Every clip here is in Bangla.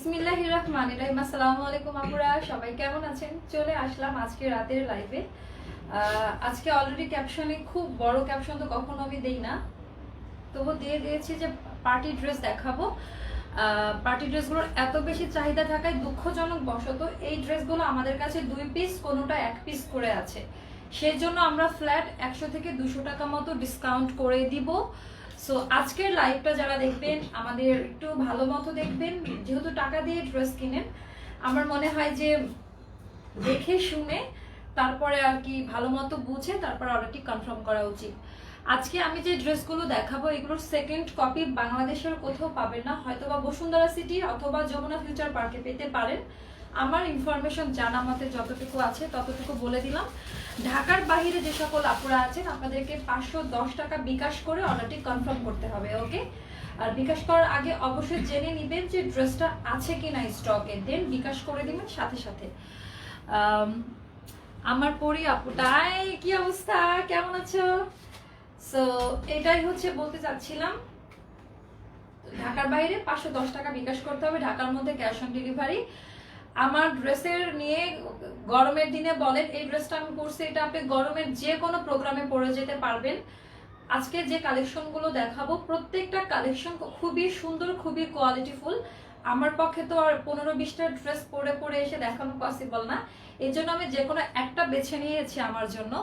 বিসমিল্লাহির রহমানির রহিম। আসসালামু আলাইকুম আপুরা, সবাই কেমন আছেন? চলে আসলাম আজকে রাতের লাইভে। আজকে অলরেডি ক্যাপশনে খুব বড় ক্যাপশন তো কখনো আমি দেই না, তবু দিয়ে দিয়েছি যে পার্টি ড্রেস দেখাবো। পার্টি ড্রেসগুলোর এত বেশি চাহিদা থাকায় দুঃখজনক বশত এই ড্রেসগুলো আমাদের কাছে 2 পিস, কোনোটা 1 পিস করে আছে। সেই জন্য আমরা ফ্ল্যাট 100 থেকে 200 টাকা মতো ডিসকাউন্ট করে দিব। সো আজকের লাইভটা যারা দেখবেন আমাদের একটু ভালো মতো দেখবেন, যেহেতু টাকা দিয়ে ড্রেস কিনেন। আমার মনে হয় যে দেখে শুনে তারপরে আর কি ভালো মতো বুঝে তারপর অর্ডারটি কনফার্ম করা উচিত। আজকে আমি যে ড্রেসগুলো দেখাবো এগুলোর সেকেন্ড কপি বাংলাদেশের কোথাও পাবেন না, হয়তো বা বসুন্ধরা সিটি অথবা যমুনা ফিউচার পার্কে পেতে পারেন। আমার ইনফরমেশন জানা মতে যতটুকু আছে ততটুকু বলে দিলাম। ঢাকার বাইরে যে সকল আপুরা আছেন আপনাদেরকে 510 টাকা বিকাশ করে অর্ডারটি কনফার্ম করতে হবে, ওকে? আর বিকাশ করার আগে অবশ্যই জেনে নেবেন যে ড্রেসটা আছে কিনা স্টকে, দেন বিকাশ করে দিবেন সাথে সাথে। আমার পরি আপুটাই, কি অবস্থা, কেমন আছো? সো এটাই হচ্ছে বলতে চাচ্ছিলাম, ঢাকার বাইরে 510 টাকা বিকাশ করতে হবে, ঢাকার মধ্যে ক্যাশ অন ডেলিভারি। আমার ড্রেসের নিয়ে গরমের দিনে বলেন, এই ড্রেসটা আমি পরছি, এটা আপনি গরমের যে কোনো প্রোগ্রামে পরে যেতে পারবেন। আজকে যে কালেকশনগুলো দেখাবো প্রত্যেকটা কালেকশন খুবই সুন্দর, খুবই কোয়ালিটিফুল। আমার পক্ষে তো আর 15-20টা ড্রেস পরে পরে এসে দেখানো পসিবল না, এই জন্য আমি যে কোনো একটা বেছে নিয়েছি আমার জন্য।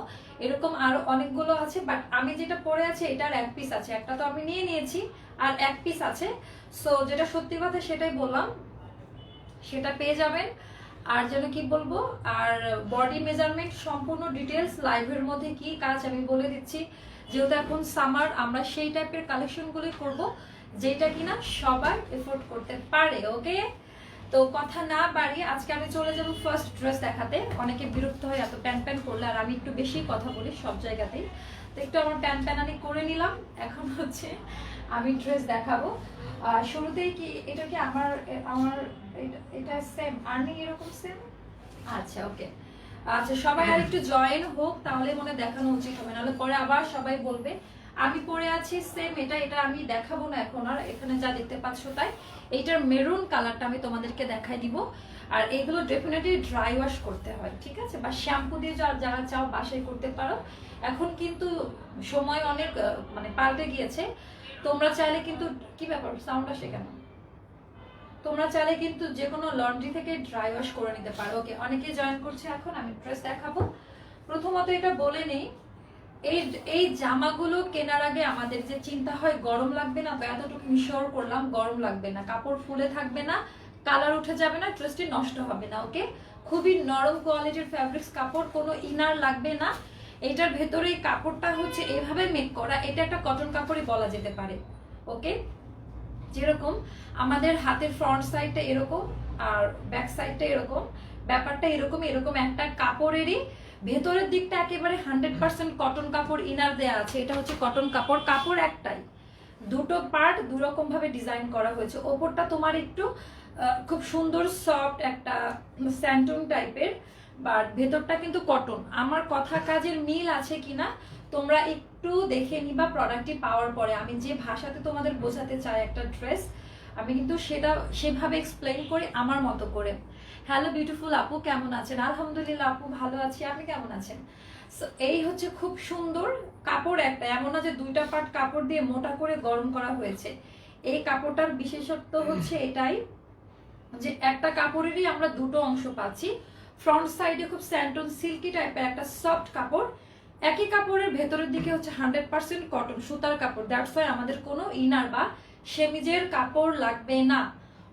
এরকম আরো অনেকগুলো আছে, বাট আমি যেটা পরে আছি এটার 1 পিস আছে, একটা তো আমি নিয়ে নিয়েছি আর 1 পিস আছে। সো যেটা সত্যি কথা সেটাই বললাম, সেটা পেয়ে যাবেন। আর যেন কি বলবো, আর বডি মেজারমেন্ট সম্পূর্ণ ডিটেলস লাইভের মধ্যে কি কাজ আমি বলে দিচ্ছি। যেহেতু এখন সামার, আমরা সেই টাইপের কালেকশনগুলি করব যেটা কিনা সবাই এফোর্ড করতে পারে, ওকে? তো কথা না বাড়িয়ে আজকে আমি চলে যাব ফার্স্ট ড্রেস দেখাতে। অনেকে বিরক্ত হয় এত প্যান প্যান করলে, আর আমি একটু বেশি কথা বলি সব জায়গাতেই, তো একটু আমার প্যান প্যানানি করে নিলাম। এখন হচ্ছে আমি ড্রেস দেখাবো। শুরুতেই কি এটা কি আমার আমার এটা সেম আর্নিং এরকম সেম? আচ্ছা, ওকে। আচ্ছা, সবাই আর একটু জয়েন হোক, তাহলে মনে দেখানো উচিত হবে, নাহলে পরে আবার সবাই বলবে আমি পরে আছি সেম এটা। এটা আমি দেখাবো না এখন আর, এখানে যা দেখতে পাচ্ছ তাই। এইটার মেরুন কালারটা আমি তোমাদেরকে দেখাই দিব। আর এইগুলো ডেফিনেটলি ড্রাই ওয়াশ করতে হয়, ঠিক আছে? বা শ্যাম্পু দিয়ে যারা চাও বাসায় করতে পারো। এখন কিন্তু সময় অনেক মানে পাল্টে গিয়েছে। তোমরা চাইলে কিন্তু, কি ব্যাপার সাউন্ড আসে কেন? তোমরা চাইলে কিন্তু যে কোনো লন্ড্রি থেকে ড্রাই ওয়াশ করে নিতে পারো, ওকে? অনেকে জয়েন করছে এখন, আমি ড্রেস দেখাবো। প্রথমত এটা বলে নেই, এই জামাগুলো কেনার আগে আমাদের যে চিন্তা হয় গরম লাগবে না, তো এতটুকু মিশর করলাম, গরম লাগবে না, কাপড় ফুলে থাকবে না, কালার উঠে যাবে না, ড্রেসটি নষ্ট হবে না, ওকে? খুবই নরম কোয়ালিটির ফ্যাব্রিক্স কাপড়, কোনো ইনার লাগবে না। এটার ভেতরে কাপড়টা হচ্ছে এইভাবে মেক করা, এটা একটা কটন কাপড়ই বলা যেতে পারে, ওকে? যেরকম আমাদের হাতের ফ্রন্ট সাইডটা এরকম আর ব্যাক সাইডটা এরকম, ব্যাপারটা এরকম এরকম একটা কাপড়েরই ভেতরের দিকটা একেবারে 100% কটন কাপড় ইনার দেয়া আছে। এটা হচ্ছে কটন কাপড়, কাপড় একটাই, দুটো পার্ট দুরকম ভাবে ডিজাইন করা হয়েছে। ওপরটা তোমার একটু খুব সুন্দর সফট একটা স্যান্টুন টাইপের, বাট ভেতরটা কিন্তু কটন। আমার কথা কাজের মিল আছে কিনা তোমরা একটু দেখে নিবা প্রোডাক্টটি পাওয়ার পরে। আমি যে ভাষাতে তোমাদের বোঝাতে চাই একটা ড্রেস, আমি কিন্তু সেটা সেভাবে এক্সপ্লেইন করি আমার মতো করে। হ্যালো বিউটিফুল আপু, কেমন আছেন? আলহামদুলিল্লাহ আপু, ভালো আছি, আপনি কেমন আছেন? এই হচ্ছে খুব সুন্দর কাপড় একটা, এমন না যে 2টা পার্ট কাপড় দিয়ে মোটা করে গরম করা হয়েছে। এই কাপড়টার বিশেষত্ব হচ্ছে এটাই যে একটা কাপড়েরই আমরা দুটো অংশ পাচ্ছি। ফ্রন্ট সাইডে খুব স্যান্টন সিল্কি টাইপের একটা সফট কাপড়, একই কাপড়ের ভেতরের দিকে হচ্ছে 100% কটন সুতার কাপড়। দ্যাটস ওয়াই আমাদের কোনো ইনার বা সেমিজের কাপড় লাগবে না।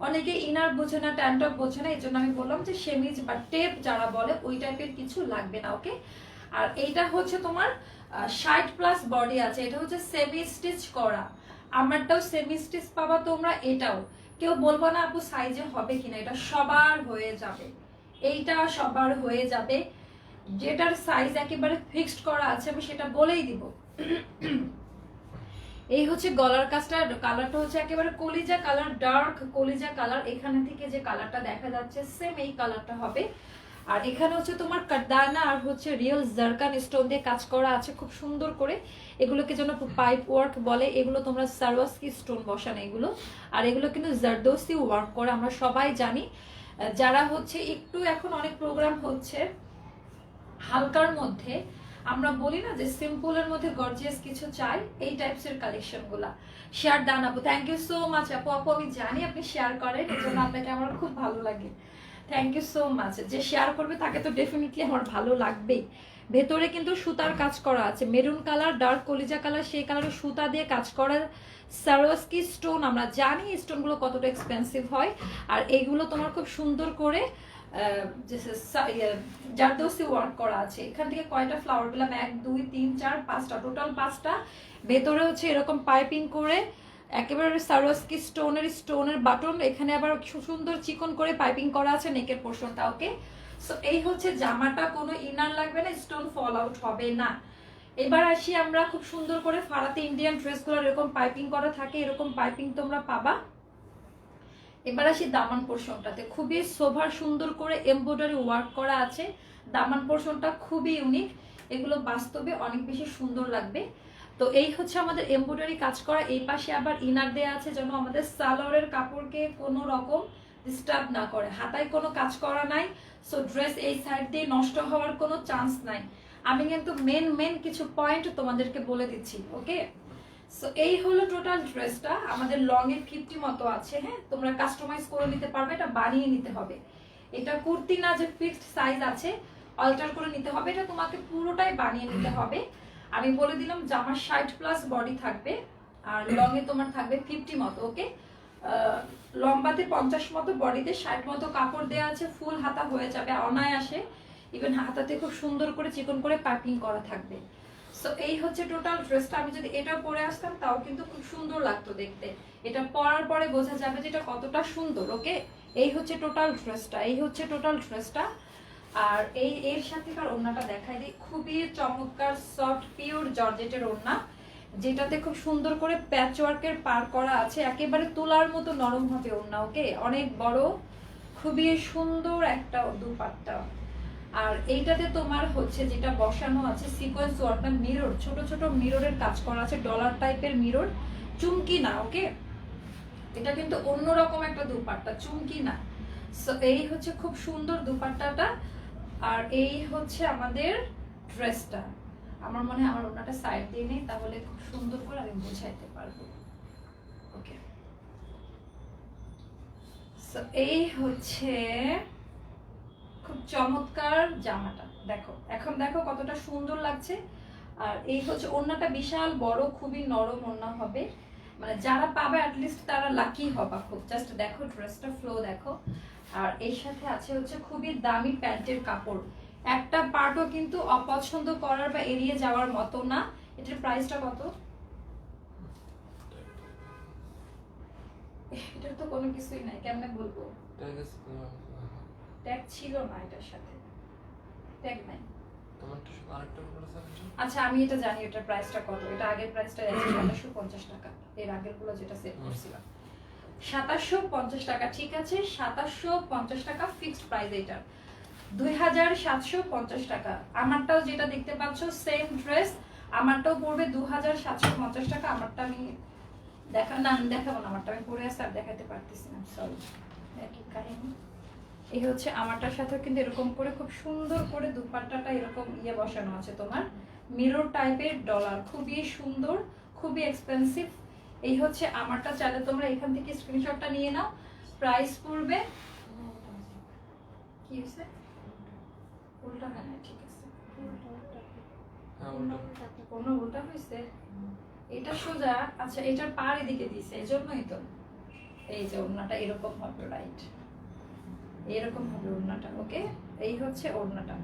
অনেকে ইনার বোঝে না, ট্যান্টপ বোঝে না, এই জন্য আমি বললাম যে সেমিজ বা টেপ যারা বলে ওই টাইপের কিছু লাগবে না, ওকে? আর এইটা হচ্ছে তোমার 60+ বডি আছে, এটা হচ্ছে সেমি স্টিচ করা। আমারটাও সেমি স্টিচ পাবা তোমরা, এটাও কেউ বলবো না আপু সাইজে হবে কিনা, এটা সবার হয়ে যাবে, এইটা সবার হয়ে যাবে। যেটার সাইজ একেবারে ফিক্সড করা আছে আমি সেটা বলেই দিব। এই হচ্ছে গলার কাজটা, কালারটা হচ্ছে একেবারে কলিজা কালার, ডার্ক কলিজা কালার। এখানে থেকে যে কালারটা দেখা যাচ্ছে সেম এই কালারটা হবে। আর এখানে হচ্ছে তোমার কারদানা আর হচ্ছে রিয়েল জারকান স্টোন দিয়ে কাজ করা আছে খুব সুন্দর করে। এগুলোকে যেন পাইপ ওয়ার্ক বলে, এগুলো তোমরা সারওয়াস্কি স্টোন বসানো এগুলো। আর এগুলো কিন্তু জারদোসি ওয়ার্ক করে, আমরা সবাই জানি। যারা হচ্ছে একটু এখন অনেক প্রোগ্রাম হচ্ছে হালকার মধ্যে, আমরা বলি না যে সিম্পলের মধ্যে গর্জিয়াস কিছু চাই, এই টাইপসের কালেকশন গুলা শেয়ার ডান আপু। থ্যাংক ইউ সো মাচ আপু। আপু আমি জানি আপনি শেয়ার করেন, এই জন্য আপনাকে আমার খুব ভালো লাগে। Thank you so much. যে শেয়ার করবে তাকে তো ডেফিনেটলি আমার ভালো লাগবেই। ভেতরে কিন্তু সুতার কাজ করা আছে, মেরুন কালার, ডার্ক কলিজা কালার, সেই কালারের সুতা দিয়ে কাজ করা সারোয়াস্কি স্টোন। আমরা জানি স্টোনগুলো কতটা এক্সপেন্সিভ হয়। আর এইগুলো তোমার খুব সুন্দর করে জারদোসি ওয়ার্ক করা আছে। এখান থেকে কয়টা ফ্লাওয়ার পেলাম, 1 2 3 4 5টা, টোটাল 5টা। ভেতরে হচ্ছে এরকম পাইপিং করে একেবারে সারোয়াস্কি স্টোনের বাটন, এখানে আবার সুন্দর চিকন করে পাইপিং করা আছে নেকের পোর্শনটা। ওকে, সো এই হচ্ছে জামাটা, কোনো ইনার লাগবে না, স্টোন ফল আউট হবে না। এবার আসি আমরা খুব সুন্দর করে ফারাতে ইন্ডিয়ান ড্রেসগুলো এরকম পাইপিং করা থাকে, এরকম পাইপিং তোমরা পাবা। এবার আসি দামান পোর্শনটাতে, খুবই সোভার সুন্দর করে এমব্রয়ডারি ওয়ার্ক করা আছে। দামান পোর্শনটা খুবই ইউনিক, এগুলো বাস্তবে অনেক বেশি সুন্দর লাগবে। তো এই হচ্ছে আমাদের এমব্রয়ডারি কাজ করা। এই পাশে আবার ইনার দেয়া আছে যেন আমাদের সালোয়ারের কাপড়কে কোনো রকম ডিস্টার্ব না করে। হাতায় কোনো কাজ করা নাই, সো ড্রেস এই সাইড দিয়ে নষ্ট হওয়ার কোনো চান্স নাই। আমি কিন্তু মেন কিছু পয়েন্ট তোমাদেরকে বলে দিচ্ছি। ওকে, সো এই হলো টোটাল ড্রেসটা। আমাদের লং এ 50 মতো আছে। হ্যাঁ, তোমরা কাস্টমাইজ করে নিতে পারবে, এটা বানিয়ে নিতে হবে। এটা কুর্তি না যে ফিক্সড সাইজ আছে, অল্টার করে নিতে হবে, এটা তোমাকে পুরোটাই বানিয়ে নিতে হবে। আমি বলে দিলাম জামার 60+ বডি থাকবে, আর লং এ তোমার থাকবে 50 মতো। ওকে, লম্বাতে 50 মতো, বডিতে 60 মতো কাপড় দেওয়া আছে। ফুল হাতা হয়ে যাবে অনায়াসে, ইভেন হাতাতে খুব সুন্দর করে চিকন করে পাইপিং করা থাকবে। সো এই হচ্ছে টোটাল ড্রেসটা। আমি যদি এটা পরে আসতাম তাও কিন্তু খুব সুন্দর লাগতো দেখতে, এটা পরার পরে বোঝা যাবে যে এটা কতটা সুন্দর। ওকে, এই হচ্ছে টোটাল ড্রেসটা, এই হচ্ছে টোটাল ড্রেসটা। আর এর সাথেকার ওড়নাটা দেখাই দিই, খুবই চমৎকার সফট পিওর জর্জেটের ওড়না, যেটাতে খুব সুন্দর করে প্যাচ ওয়ার্কের পার করা আছে, একেবারে তোলার মতো নরম হবে ওড়না। ওকে, অনেক বড়, খুবই সুন্দর একটা দুপাট্টা। আর এইটাতে তোমার হচ্ছে যেটা বসানো আছে সিকোয়েন্স ওয়ার্ক না, মিরর, ছোট ছোট মিররের কাজ করা আছে, ডলার টাইপের মিরর, চুমকি না। ওকে, এটা কিন্তু অন্যরকম একটা দুপাট্টা, চুমকি না। সো এই হচ্ছে খুব সুন্দর দুপাট্টাটা। আর এই হচ্ছে আমাদের ড্রেসটা। আমার মনে হয় আমার ওনাটা সাইড দিয়ে নেই, তাহলে খুব সুন্দর করে আমি বোঝাইতে পারবো। ওকে, সো এই হচ্ছে খুব চমৎকার জামাটা। দেখো এখন, দেখো কতটা সুন্দর লাগছে। আর এই হচ্ছে ওড়নাটা, বিশাল বড়, খুবই নরম ওড়না হবে, মানে যারা পাবে অ্যাটলিস্ট তারা লাকি হবে খুব। জাস্ট দেখো ড্রেসটা ফ্লো দেখো। আর এর সাথে আছে হচ্ছে খুবই দামি প্যান্টের কাপড়, একটা পার্টও কিন্তু অপছন্দ করার বা এড়িয়ে যাওয়ার মতো না। এটার প্রাইসটা কত? এটার তো কোনো কিছুই নাই, কেমনে বলবো? ট্যাগ ছিল না এটার সাথে, ট্যাগ নাই। আচ্ছা আমি এটা জানি এটার প্রাইসটা কত। এটা আগের প্রাইসটা আছে 2750 টাকা, এর আগের গুলো যেটা সেট করছিলাম 2750 টাকা। ঠিক আছে, 2750 টাকা ফিক্সড প্রাইস। এটা 2750 টাকা। আমারটাও যেটা দেখতে পাচ্ছ সেম ড্রেস, আমারটাও পড়বে 2750 টাকা। আমারটা আমি দেখাবো না, আমারটা আমি পরে আসতে আর দেখাতে পারতেছি না, সরি। একই কাহিনী। এই হচ্ছে আমারটার সাথে কিন্তু এরকম করে খুব সুন্দর করে দুপাট্টাটা এরকম বসানো আছে তোমার, মিরর টাইপের ডলার, খুবই সুন্দর, খুবই এক্সপেন্সিভ। এই হচ্ছে আমারটা, চাইলে তোমরা এখান থেকে স্ক্রিনশটটা নিয়ে নাও। প্রাইস পড়বে, কি হয়েছে? উল্টা হয় না, ঠিক আছে, কোনো উল্টা হয়েছে, এটা সোজা। আচ্ছা এটার পার এদিকে দিছে, এই জন্যই তো। এই যে ওড়নাটা এরকম হবে, রাইট, এরকম হবে ওড়নাটা। ওকে, এই হচ্ছে ওড়নাটা।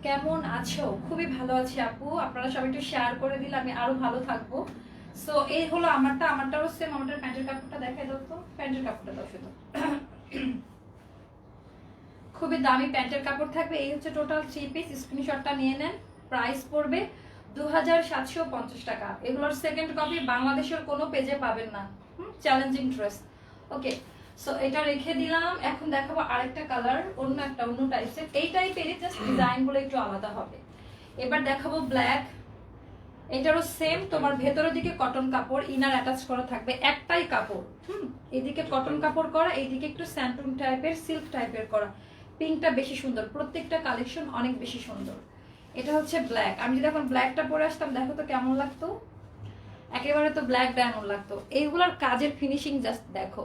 কেমন আছো? খুবই ভালো আছি আপু, আপনারা সবাই একটু শেয়ার করে দিলে আমি আরো ভালো থাকবো। সো এই হলো আমারটাও সেম। আমাদের প্যান্টের কাপড়টা দেখাই দাও তো, প্যান্টের কাপড়টা দাও শুধু। খুবই দামি প্যান্টের কাপড় থাকবে। এই হচ্ছে টোটাল 3 পিস, স্ক্রিনশটটা নিয়ে নেন। প্রাইস পড়বে 2750 টাকা। এগুলোর সেকেন্ড কপি বাংলাদেশের কোনো পেজে পাবেন না। Challenging dress. ওকে, সো এটা রেখে দিলাম। এখন দেখাবো আরেকটা কালার, অন্য টাইপসের, এই টাইপেরই, জাস্ট ডিজাইন গুলো একটু আলাদা হবে। এবার দেখাবো ব্ল্যাক। এটারও সেম, তোমার ভেতরের দিকে কটন কাপড়, ইনার অ্যাটাচ করা থাকবে, একটাই কাপড়। এইদিকে কটন কাপড় করা, এইদিকে একটু স্যান্টুন টাইপের, সিল্ক টাইপের করা। পিঙ্কটা বেশি সুন্দর, প্রত্যেকটা কালেকশন অনেক বেশি সুন্দর। এটা হচ্ছে ব্ল্যাক। আমি যদি এখন ব্ল্যাকটা পরে আসতাম, দেখো তো কেমন লাগতো, একেবারে তো ব্ল্যাক ডায়মন্ড লাগতো। এইগুলোর কাজের ফিনিশিং জাস্ট দেখো।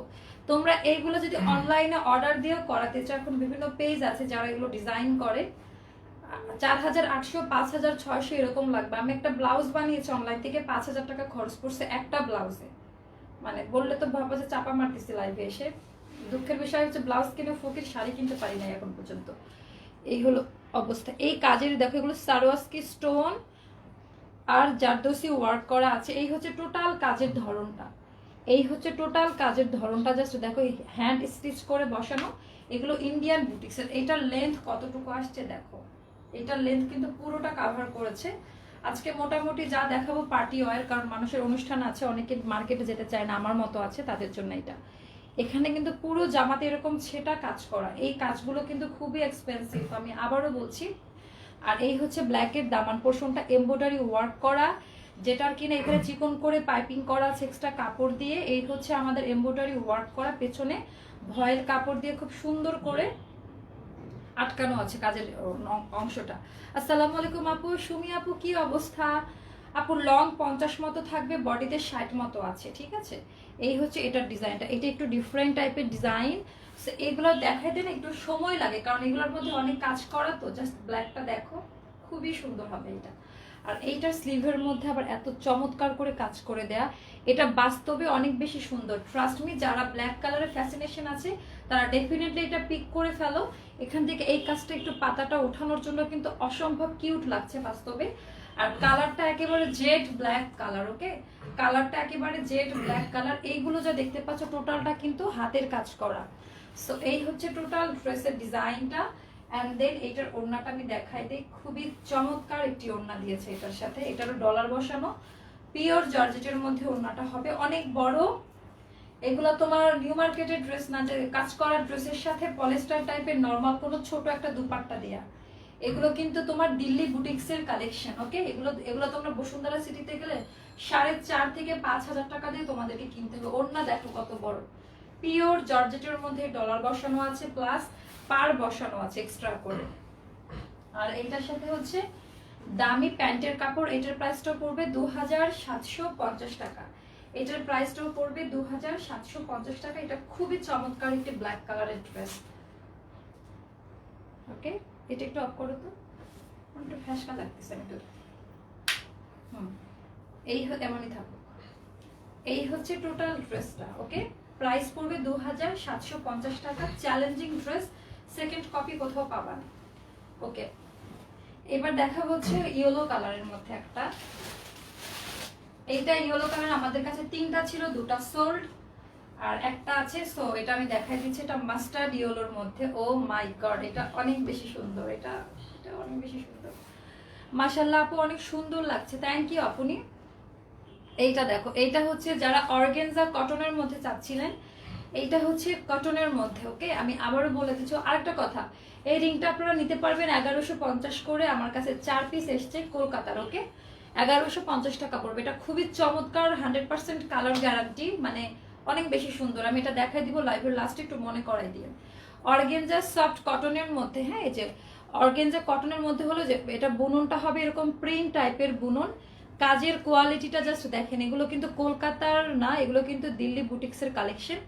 তোমরা এইগুলো যদি অনলাইনে অর্ডার দিয়েও করাতে চাও, এখন বিভিন্ন পেজ আছে যারা এগুলো ডিজাইন করে, 4800, 5600 এরকম লাগবে। আমি একটা ব্লাউজ বানিয়েছি অনলাইন থেকে, 5000 টাকা খরচ পড়ছে একটা ব্লাউজে। মানে বললে তো ভাবো যে চাপা মারতেছি লাইভে এসে। দুঃখের বিষয় হচ্ছে ব্লাউজ কিনে ফকির, শাড়ি কিনতে পারি না এখন পর্যন্ত। এই হলো অবস্থা। এই কাজের দেখো, এগুলো সারোয়াস্কি স্টোন আর জারদোসি ওয়ার্ক করা আছে। এই হচ্ছে টোটাল কাজের ধরনটা, এই হচ্ছে টোটাল কাজের ধরনটা। জাস্ট দেখো, হ্যান্ড স্টিচ করে বসানো, এগুলো ইন্ডিয়ান বুটিক্সের। এইটার লেন্থ কতটুকু আসছে দেখো, এটার লেন্থ কিন্তু পুরোটা কাভার করেছে। আজকে মোটামুটি যা দেখাবো পার্টি ওয়্যার, কারণ মানুষের অনুষ্ঠান আছে, অনেকে মার্কেটে যেতে চায় না, আমার মতো আছে, তাদের জন্য এটা। এখানে কিন্তু পুরো জামাতে এরকম সেটা কাজ করা, এই কাজগুলো কিন্তু খুবই এক্সপেন্সিভ, আমি আবারও বলছি। আর এই হচ্ছে ব্ল্যাকের দামান পোর্শনটা এমব্রয়ডারি ওয়ার্ক করা, যেটার কিনা এখানে চিকন করে পাইপিং করা আছে এক্সট্রা কাপড় দিয়ে। এই হচ্ছে আমাদের এমব্রয়ডারি ওয়ার্ক করা, পেছনে ভয়েল কাপড় দিয়ে খুব সুন্দর করে আটকানো আছে কাজের অংশটা। আসসালামু আলাইকুম আপু, সুমি আপু কি অবস্থা? আপু লং 50 মতো থাকবে, বডিতে 60 মতো আছে, ঠিক আছে। এই হচ্ছে এটার ডিজাইনটা, এটা একটু ডিফারেন্ট টাইপের ডিজাইন। এগুলো দেখাইতে না একটু সময় লাগে, কারণ এগুলোর মধ্যে অনেক কাজ করা, তো জাস্ট ব্ল্যাকটা দেখো, খুবই সুন্দর হবে এটা। আর এইটার স্লিভের মধ্যে আবার এত চমৎকার করে কাজ করে দেয়া, এটা বাস্তবে অনেক বেশি সুন্দর। ট্রাস্ট মি, যারা ব্ল্যাক কালারের ফ্যাসিনেশন আছে তারা ডেফিনেটলি এটা পিক করে ফেলো। এখান থেকে এই কাজটা একটু পাতাটা ওঠানোর জন্য কিন্তু অসম্ভব কিউট লাগছে বাস্তবে। আর কালারটা একেবারে জেড ব্ল্যাক কালার, ওকে, কালারটা একেবারে জেড ব্ল্যাক কালার। এইগুলো যা দেখতে পাচ্ছ টোটালটা কিন্তু হাতের কাজ করা। সো এই হচ্ছে টোটাল ড্রেসের ডিজাইনটা। অ্যান্ড দেন এইটার ওড়নাটা আমি দেখাই দিই, খুবই চমৎকার একটি ওড়না দিয়েছে এটার সাথে, এটারও ডলার বসানো, পিওর জর্জেটের মধ্যে ওড়নাটা হবে অনেক বড়। এগুলো তোমার নিউ মার্কেটের ড্রেস না, যে কাজ করা ড্রেসের সাথে পলিস্টার টাইপের নরমাল কোনো ছোট একটা দুপাট্টা দেয়া, এগুলো কিন্তু তোমার দিল্লি বুটিক্সের কালেকশন, ওকে। এগুলো তোমরা বসুন্ধরা সিটিতে গেলে 4.5 থেকে 5,000 টাকা দিয়ে তোমাদেরকে কিনতে হবে। ওড়না দেখো কত বড়, পিওর জর্জেটের মধ্যে ডলার বসানো আছে, প্লাস পার বসানো আছে এক্সট্রা করে। আর এইটার সাথে হচ্ছে দামি প্যান্টের কাপড়, এটার প্রাইসটাও পড়বে 2750 টাকা। এটার প্রাইসটাও পড়বে 2750 টাকা। এটা খুবই চমৎকার একটি ব্ল্যাক কালারের ড্রেস, ওকে। এটা একটু অফ করো তো, একটু ফ্যাশকা লাগতেছে একটু। এই এমনই থাকো। এই হচ্ছে টোটাল ড্রেসটা, ওকে। প্রাইস পড়বে 2750 টাকা। চ্যালেঞ্জিং ড্রেস, সেকেন্ড কপি কোথাও পাবা না, ওকে। এবার দেখা হচ্ছে ইয়েলো কালারের মধ্যে একটা, এইটা ইয়েলো কালার আমাদের কাছে 3টা ছিল, 2টা সোল্ড আর একটা আছে। সো এটা আমি দেখাই দিচ্ছি, এটা মাস্টার্ড ইয়েলোর মধ্যে। ও মাই গড, এটা অনেক বেশি সুন্দর, এটা অনেক বেশি সুন্দর, মাশাআল্লাহ আপু অনেক সুন্দর লাগছে, থ্যাংক ইউ আপনি। এইটা দেখো, এইটা হচ্ছে যারা অর্গানজা কটনের মধ্যে চাচ্ছিলেন, এইটা হচ্ছে কটনের মধ্যে, ওকে। আমি আবারও বলে দিচ্ছি আরেকটা কথা, এই রিংটা আপনারা নিতে পারবেন 1150 করে। আমার কাছে 4 পিস এসছে কলকাতার, ওকে। 1150 টাকা পড়বে। এটা খুবই চমৎকার, 100% কালার গ্যারান্টি, মানে অনেক বেশি সুন্দর। আমি এটা দেখাই দিব লাইভের লাস্টে, একটু মনে করাই দিয়ে। অর্গানজা সফট কটনের মধ্যে, হ্যাঁ, এই যে অর্গানজা কটনের মধ্যে হলো যে এটা বুননটা হবে এরকম প্রিন্ট টাইপের বুনন। কাজের কোয়ালিটিটা জাস্ট দেখেন, এগুলো কিন্তু কলকাতার না, এগুলো কিন্তু দিল্লি বুটিক্সের কালেকশন।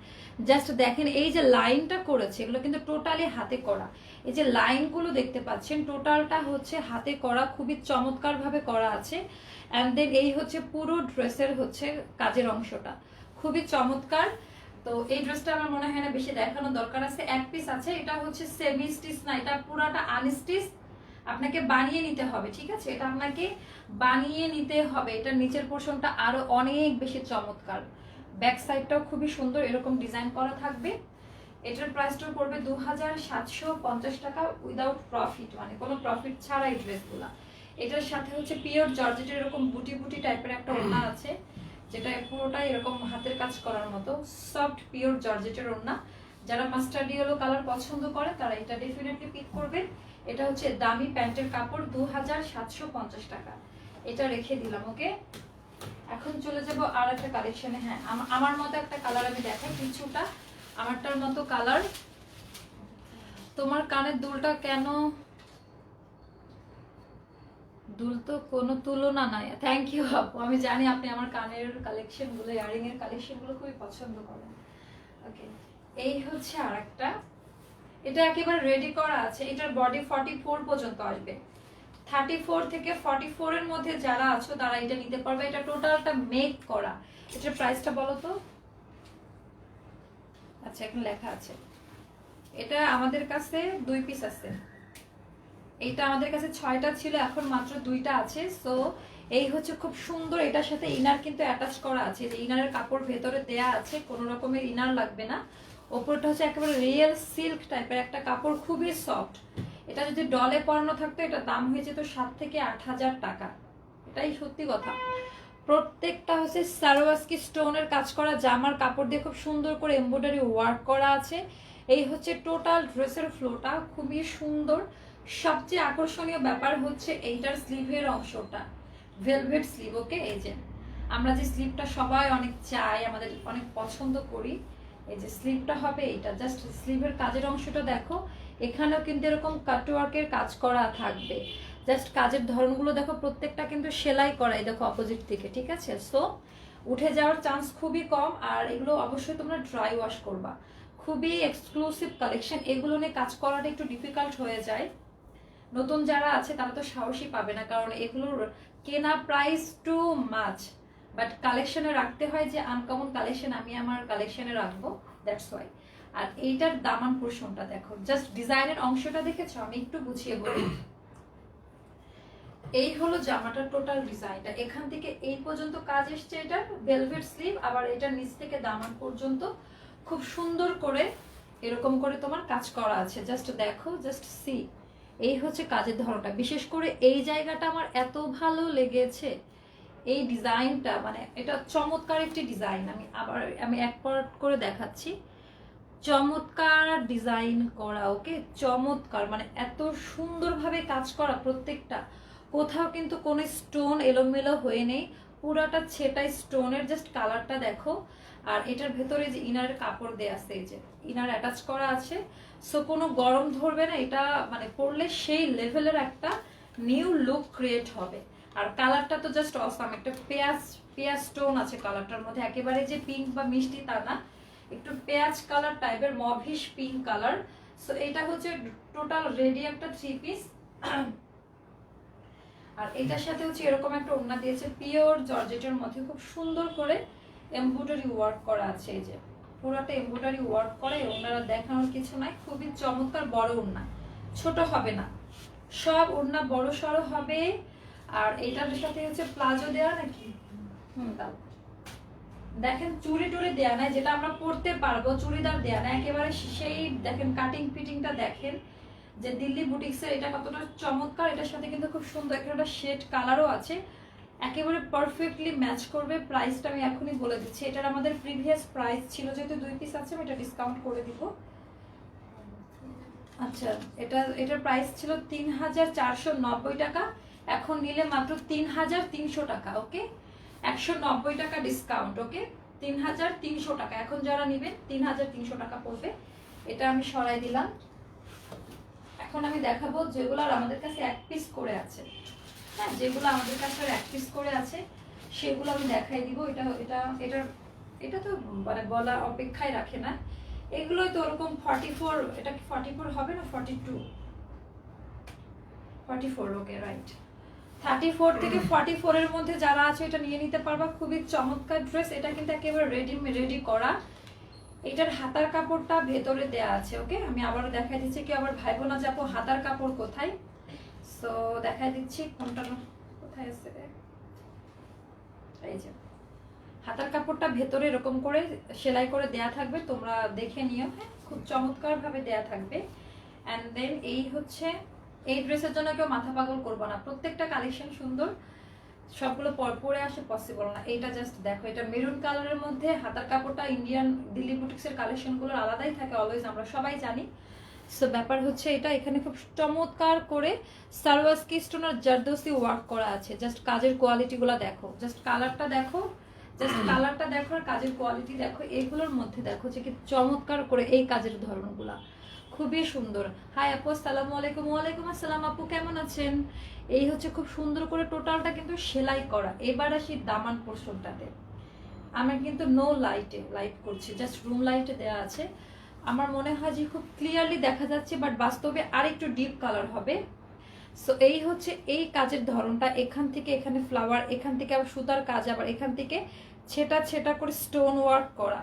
জাস্ট দেখেন এই যে লাইনটা করেছে, এগুলো কিন্তু টোটালি হাতে করা। এই যে লাইনগুলো দেখতে পাচ্ছেন, টোটালটা হচ্ছে হাতে করা, খুবই চমৎকার ভাবে করা আছে। অ্যান্ড দেন এই হচ্ছে পুরো ড্রেসের হচ্ছে কাজের অংশটা, খুবই চমৎকার। তো এই ড্রেসটা আমার মনে হয় না বেশি দেখানো দরকার আছে। 1 পিস আছে, এটা হচ্ছে সেমি স্টিচ না, এটা পুরাটা আনস্টিচ, আপনাকে বানিয়ে নিতে হবে, ঠিক আছে। এটা আপনাকে বানিয়ে নিতে হবে। এটা নিচের পোর্শনটা আরো অনেক বেশি চমৎকার, ব্যাক সাইডটাও খুবই সুন্দর, এরকম ডিজাইন করা থাকবে। এটার প্রাইসটা পড়বে 2750 টাকা উইদাউট প্রফিট, মানে কোনো প্রফিট ছাড়া এই ড্রেসগুলা। এটার সাথে হচ্ছে পিওর জর্জেটের এরকম বুটি বুটি টাইপের একটা ওড়না আছে, যেটা পুরোটাই এরকম হাতের কাজ করার মতো সফট পিওর জর্জেটের ওড়না। যারা মাস্টার্ড ইয়েলো কালার পছন্দ করে তারা এটা ডেফিনেটলি পিক করবেন। এটা হচ্ছে দামি প্যান্টের কাপড়, 2750 টাকা। এটা রেখে দিলাম, ওকে। এখন চলে যাব আর একটা কালেকশনে। হ্যাঁ, আমার মতো একটা কালার আমি দেখাই, কিছুটা আমারটার মতো কালার। তোমার কানের দুলটা কেন? দুল তো কোনো তুলনা নাই। থ্যাংক ইউ আপু, আমি জানি আপনি আমার কানের কালেকশনগুলো, ইয়ারিং এর কালেকশনগুলো খুবই পছন্দ করেন। ওকে, এই হচ্ছে আরেকটা। এটা একেবারে রেডি করা আছে। এটার বডি 44 পর্যন্ত আসবে। 34 থেকে 44 এর মধ্যে যারা আছো তারা এটা নিতে পারবে। এটা টোটালটা মেক করা। এটার প্রাইসটা বলো তো। আচ্ছা, এখন লেখা আছে। এটা আমাদের কাছে 2 পিস আছে। এইটা আমাদের কাছে 6টা ছিল, এখন মাত্র 2টা আছে। সো এই হচ্ছে খুব সুন্দর। এটার সাথে ইনার কিন্তু অ্যাটাচ করা আছে, যে ইনারের কাপড় ভেতরে দেয়া আছে, কোনো রকমের ইনার লাগবে না। ওপরটা হচ্ছে একেবারে রিয়েল সিল্ক টাইপের একটা কাপড়, খুবই সফট। এটা যদি ডলে পরানো থাকতো এটা দাম হয়ে যেত 7 থেকে 8,000 টাকা। এটাই সত্যি কথা। প্রত্যেকটা হচ্ছে সারোয়াস্কি স্টোনের কাজ করা জামার কাপড় দিয়ে খুব সুন্দর করে এমব্রয়ডারি ওয়ার্ক করা আছে। এই হচ্ছে টোটাল ড্রেসের ফ্লোটা, খুবই সুন্দর। সবচেয়ে আকর্ষণীয় ব্যাপার হচ্ছে এইটার স্লিভের অংশটা, ভেলভেট স্লিভ। ওকে, এই যে আমরা যে স্লিভটা সবাই অনেক চাই, আমাদের অনেক পছন্দ করি, এই যে স্লিভটা হবে এইটা। জাস্ট স্লিভের কাজের অংশটা দেখো, এখানেও কিন্তু এরকম কাটওয়ার্কের কাজ করা থাকবে। জাস্ট কাজের ধরনগুলো দেখো, প্রত্যেকটা কিন্তু সেলাই করাই দেখো অপোজিট থেকে, ঠিক আছে। সো উঠে যাওয়ার চান্স খুবই কম। আর এগুলো অবশ্যই তোমরা ড্রাই ওয়াশ করবা। খুবই এক্সক্লুসিভ কালেকশন। এগুলো নিয়ে কাজ করাটা একটু ডিফিকাল্ট হয়ে যায়। নতুন যারা আছে তারা তো সাহসী পাবে না, কারণ এগুলোর কেনা প্রাইস টু মাচ। বাট কালেকশনে রাখতে হয়, যে আনকমন কালেকশন আমি আমার কালেকশনে রাখবো, দ্যাটস ওয়াই। আর এইটার দামান পোর্শনটা দেখো, জাস্ট ডিজাইনের অংশটা দেখেছো, আমি একটু বুঝিয়ে বলি। এই হলো জামাটার টোটাল ডিজাইনটা। এখান থেকে এই পর্যন্ত কাজ এসছে, এটা ভেলভেট স্লিভ। আবার এটার নিচ থেকে দামান পর্যন্ত খুব সুন্দর করে এরকম করে তোমার কাজ করা আছে। জাস্ট দেখো, জাস্ট সি। এই হচ্ছে কাজের ধরনটা। বিশেষ করে এই জায়গাটা আমার এত ভালো লেগেছে, এই ডিজাইনটা, মানে এটা চমৎকার একটি ডিজাইন। আমি এক পার্ট করে দেখাচ্ছি। চমৎকার ডিজাইন করা, ওকে, চমৎকার, মানে এত সুন্দরভাবে কাজ করা প্রত্যেকটা। কোথাও কিন্তু কোনো স্টোন এলোমেলো হয়ে নেই, পুরাটা ছেটাই স্টোনের। জাস্ট কালারটা দেখো। আর এটার ভেতরে যে ইনার কাপড় দেয়া আছে, এই যে ইনার অ্যাটাচ করা আছে। সো কোনো গরম ধরবে না এটা, মানে পরলে সেই লেভেলের একটা নিউ লুক ক্রিয়েট হবে। আর কালারটা তো জাস্ট অসাম। একটা পেঁয়াজ স্টোন আছে কালারটার মধ্যে, একেবারে যে পিঙ্ক বা মিষ্টি তা না, একটু পেঁয়াজ কালার টাইপের, মভিশ পিঙ্ক কালার। সো এটা হচ্ছে টোটাল রেডি একটা 3 পিস। আর এটার সাথে হচ্ছে এরকম একটা ওড়না দিয়েছে পিওর জর্জেটের মধ্যে, খুব সুন্দর করে এমব্রয়ডারি ওয়ার্ক করা আছে। এই যে পুরোটা এমব্রয়ডারি ওয়ার্ক করা। এই ওড়নাটা দেখানোর কিছু নাই, খুবই চমৎকার। বড় ওড়না, ছোট হবে না, সব ওড়না বড় সড়ো হবে। আর এটার সাথে হচ্ছে প্লাজো দেওয়া নাকি, দাও দেখেন, চুড়ি টুড়ি দেয়া নাই, যেটা আমরা পরতে পারবো, চুড়িদার দেয়া নাই একেবারে। সেই দেখেন কাটিং ফিটিংটা দেখেন, যে দিল্লি বুটিক্সের এটা কতটা চমৎকার। এটার সাথে কিন্তু খুব সুন্দর একটা শেড কালারও আছে, একেবারে পারফেক্টলি ম্যাচ করবে। প্রাইসটা আমি এখনই বলে দিচ্ছি। এটার আমাদের প্রিভিয়াস প্রাইস ছিল, যেহেতু 2 পিস আছে আমি এটা ডিসকাউন্ট করে দিব। আচ্ছা, এটার প্রাইস ছিল 3,490 টাকা, এখন নিলে মাত্র 3,300 টাকা। ওকে, 190 টাকা ডিসকাউন্ট। ওকে, 3,300 টাকা। এখন যারা নেবেন 3,300 টাকা পড়বে। এটা আমি সরাই দিলাম। এখন আমি দেখাবো যেগুলো আমাদের কাছে 1 পিস করে আছে। হ্যাঁ, যেগুলো আমাদের কাছে 1 পিস করে আছে সেগুলো আমি দেখাই দিব। এটা তো মানে বলা অপেক্ষায় রাখে না। এগুলোই তো ওরকম 44, এটা কি 44 হবে না 42? 44, ওকে রাইট। 34 থেকে 44 এর মধ্যে যারা আছে এটা নিয়ে নিতে পারবা। খুবই চমৎকার ড্রেস। এটা কিন্তু একেবারে রেডি করা। এটার হাতার কাপড়টা ভেতরে দেয়া আছে। ওকে, আমি আবারও দেখাই দিচ্ছি, কি আবার ভাইবো না যাবো হাতার কাপড় কোথায়। সো দেখাই দিচ্ছি কোনটা কোথায় আছে। এই যে হাতার কাপড়টা ভেতরে এরকম করে সেলাই করে দেয়া থাকবে, তোমরা দেখে নিও। হ্যাঁ, খুব চমৎকার ভাবে দেয়া থাকবে। অ্যান্ড দেন এই হচ্ছে, এই ড্রেসের জন্য কেউ মাথা পাগল করবো না, প্রত্যেকটা কালেকশন সুন্দর। সবগুলো পরে আসে পসিবল না। এটা জাস্ট দেখো, এটা মেরুন কালারের মধ্যে, হাতার কাপড়টা ইন্ডিয়ান দিল্লি বুটিক্সের কালেকশনগুলো আলাদাই থাকে অলওয়েজ, আমরা সবাই জানি। সো ব্যাপার হচ্ছে এটা, এখানে খুব চমৎকার করে সারওয়াস্কি স্টোন আর জারদোসি ওয়ার্ক করা আছে। জাস্ট কাজের কোয়ালিটিগুলো দেখো, জাস্ট কালারটা দেখো, জাস্ট কালারটা দেখো আর কাজের কোয়ালিটি দেখো। এগুলোর মধ্যে দেখো যে কি চমৎকার করে এই কাজের ধরনগুলা, খুবই সুন্দর। হাই আপু, আসসালামু আলাইকুম। ওয়ালাইকুম আসসালাম আপু, কেমন আছেন? এই হচ্ছে খুব সুন্দর করে টোটালটা কিন্তু সেলাই করা। এবার আসি দামান পোর্শনটাতে। আমি কিন্তু নো লাইটে লাইট করছি, জাস্ট রুম লাইটে দেওয়া আছে। আমার মনে হয় যে খুব ক্লিয়ারলি দেখা যাচ্ছে, বাট বাস্তবে আরেকটু ডিপ কালার হবে। সো এই হচ্ছে এই কাজের ধরনটা, এখান থেকে এখানে ফ্লাওয়ার, এখান থেকে আবার সুতার কাজ, আবার এখান থেকে ছেটা ছেটা করে স্টোন ওয়ার্ক করা।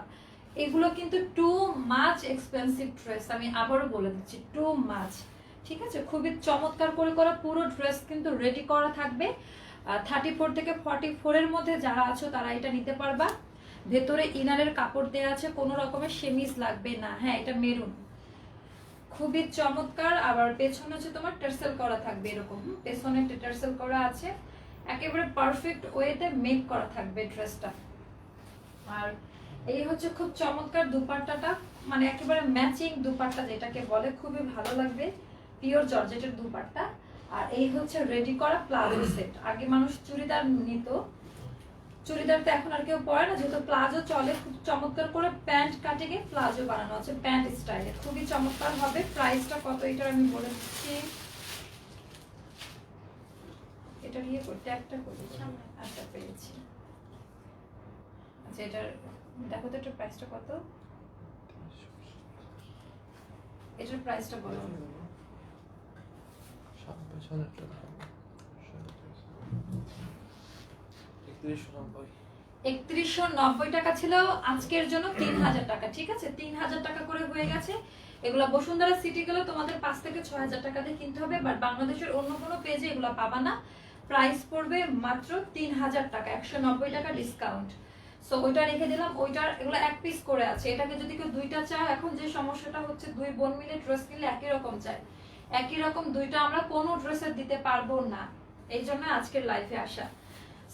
এগুলো কিন্তু টু মাচ এক্সপেন্সিভ ড্রেস, আমি আবারও বলে দিচ্ছি, টু মাচ। ঠিক আছে, খুবই চমৎকার করে করা পুরো ড্রেস কিন্তু রেডি করা থাকবে। 34 থেকে 44 এর মধ্যে যারা আছো তারা এটা নিতে পারবা। ভেতরে ইনারের কাপড় দেওয়া আছে, কোনো রকমের সেমিজ লাগবে না। হ্যাঁ, এটা মেরুন, খুবই চমৎকার। আবার পেছনে হচ্ছে তোমার টার্সেল করা থাকবে, এরকম পেছনে টার্সেল করা আছে, একেবারে পারফেক্ট ওয়েতে মেক করা থাকবে ড্রেসটা। আর এই হচ্ছে খুব চমৎকার দুপাট্টাটা, মানে একেবারে ম্যাচিং দুপাট্টা যেটাকে বলে, খুবই ভালো লাগবে, পিওর জর্জেটের দুপাট্টা। আর এই হচ্ছে রেডি করা প্লাজো সেট। আগে মানুষ চুড়িদার নিত, চুড়িদার তো এখন আর কেউ পরে না, যেহেতু প্লাজো চলে। খুব চমৎকার করে প্যান্ট কাটিংয়ে প্লাজো বানানো আছে, প্যান্ট স্টাইলে, খুবই চমৎকার হবে। প্রাইসটা কত এটার আমি বলে দিচ্ছি। এটা নিয়ে করতে একটা করেছি, আচ্ছা পেয়েছি। আচ্ছা, এটার দেখো তো এটার প্রাইসটা কত, এটার প্রাইসটা বলো। 3190 টাকা ছিল, আজকের জন্য 3000 টাকা। ঠিক আছে, 3000 টাকা করে হয়ে গেছে। এগুলা বসুন্ধরা সিটি গেলে তোমাদের 5 থেকে 6000 টাকা দিয়ে কিনতে হবে, বাট বাংলাদেশের অন্য কোনো পেজে এগুলা পাবা না। প্রাইস পড়বে মাত্র 3000 টাকা, 190 টাকা ডিসকাউন্ট। সো ওইটা রেখে দিলাম। ওইটার এগুলো এক পিস করে আছে, এটাকে যদি কেউ দুইটা চায়, এখন যে সমস্যাটা হচ্ছে দুই বোন মিলে ড্রেস কিনলে একই রকম চায়, একই রকম দুইটা আমরা কোনো ড্রেসের দিতে পারবো না, এই জন্য আজকের লাইফে আসা।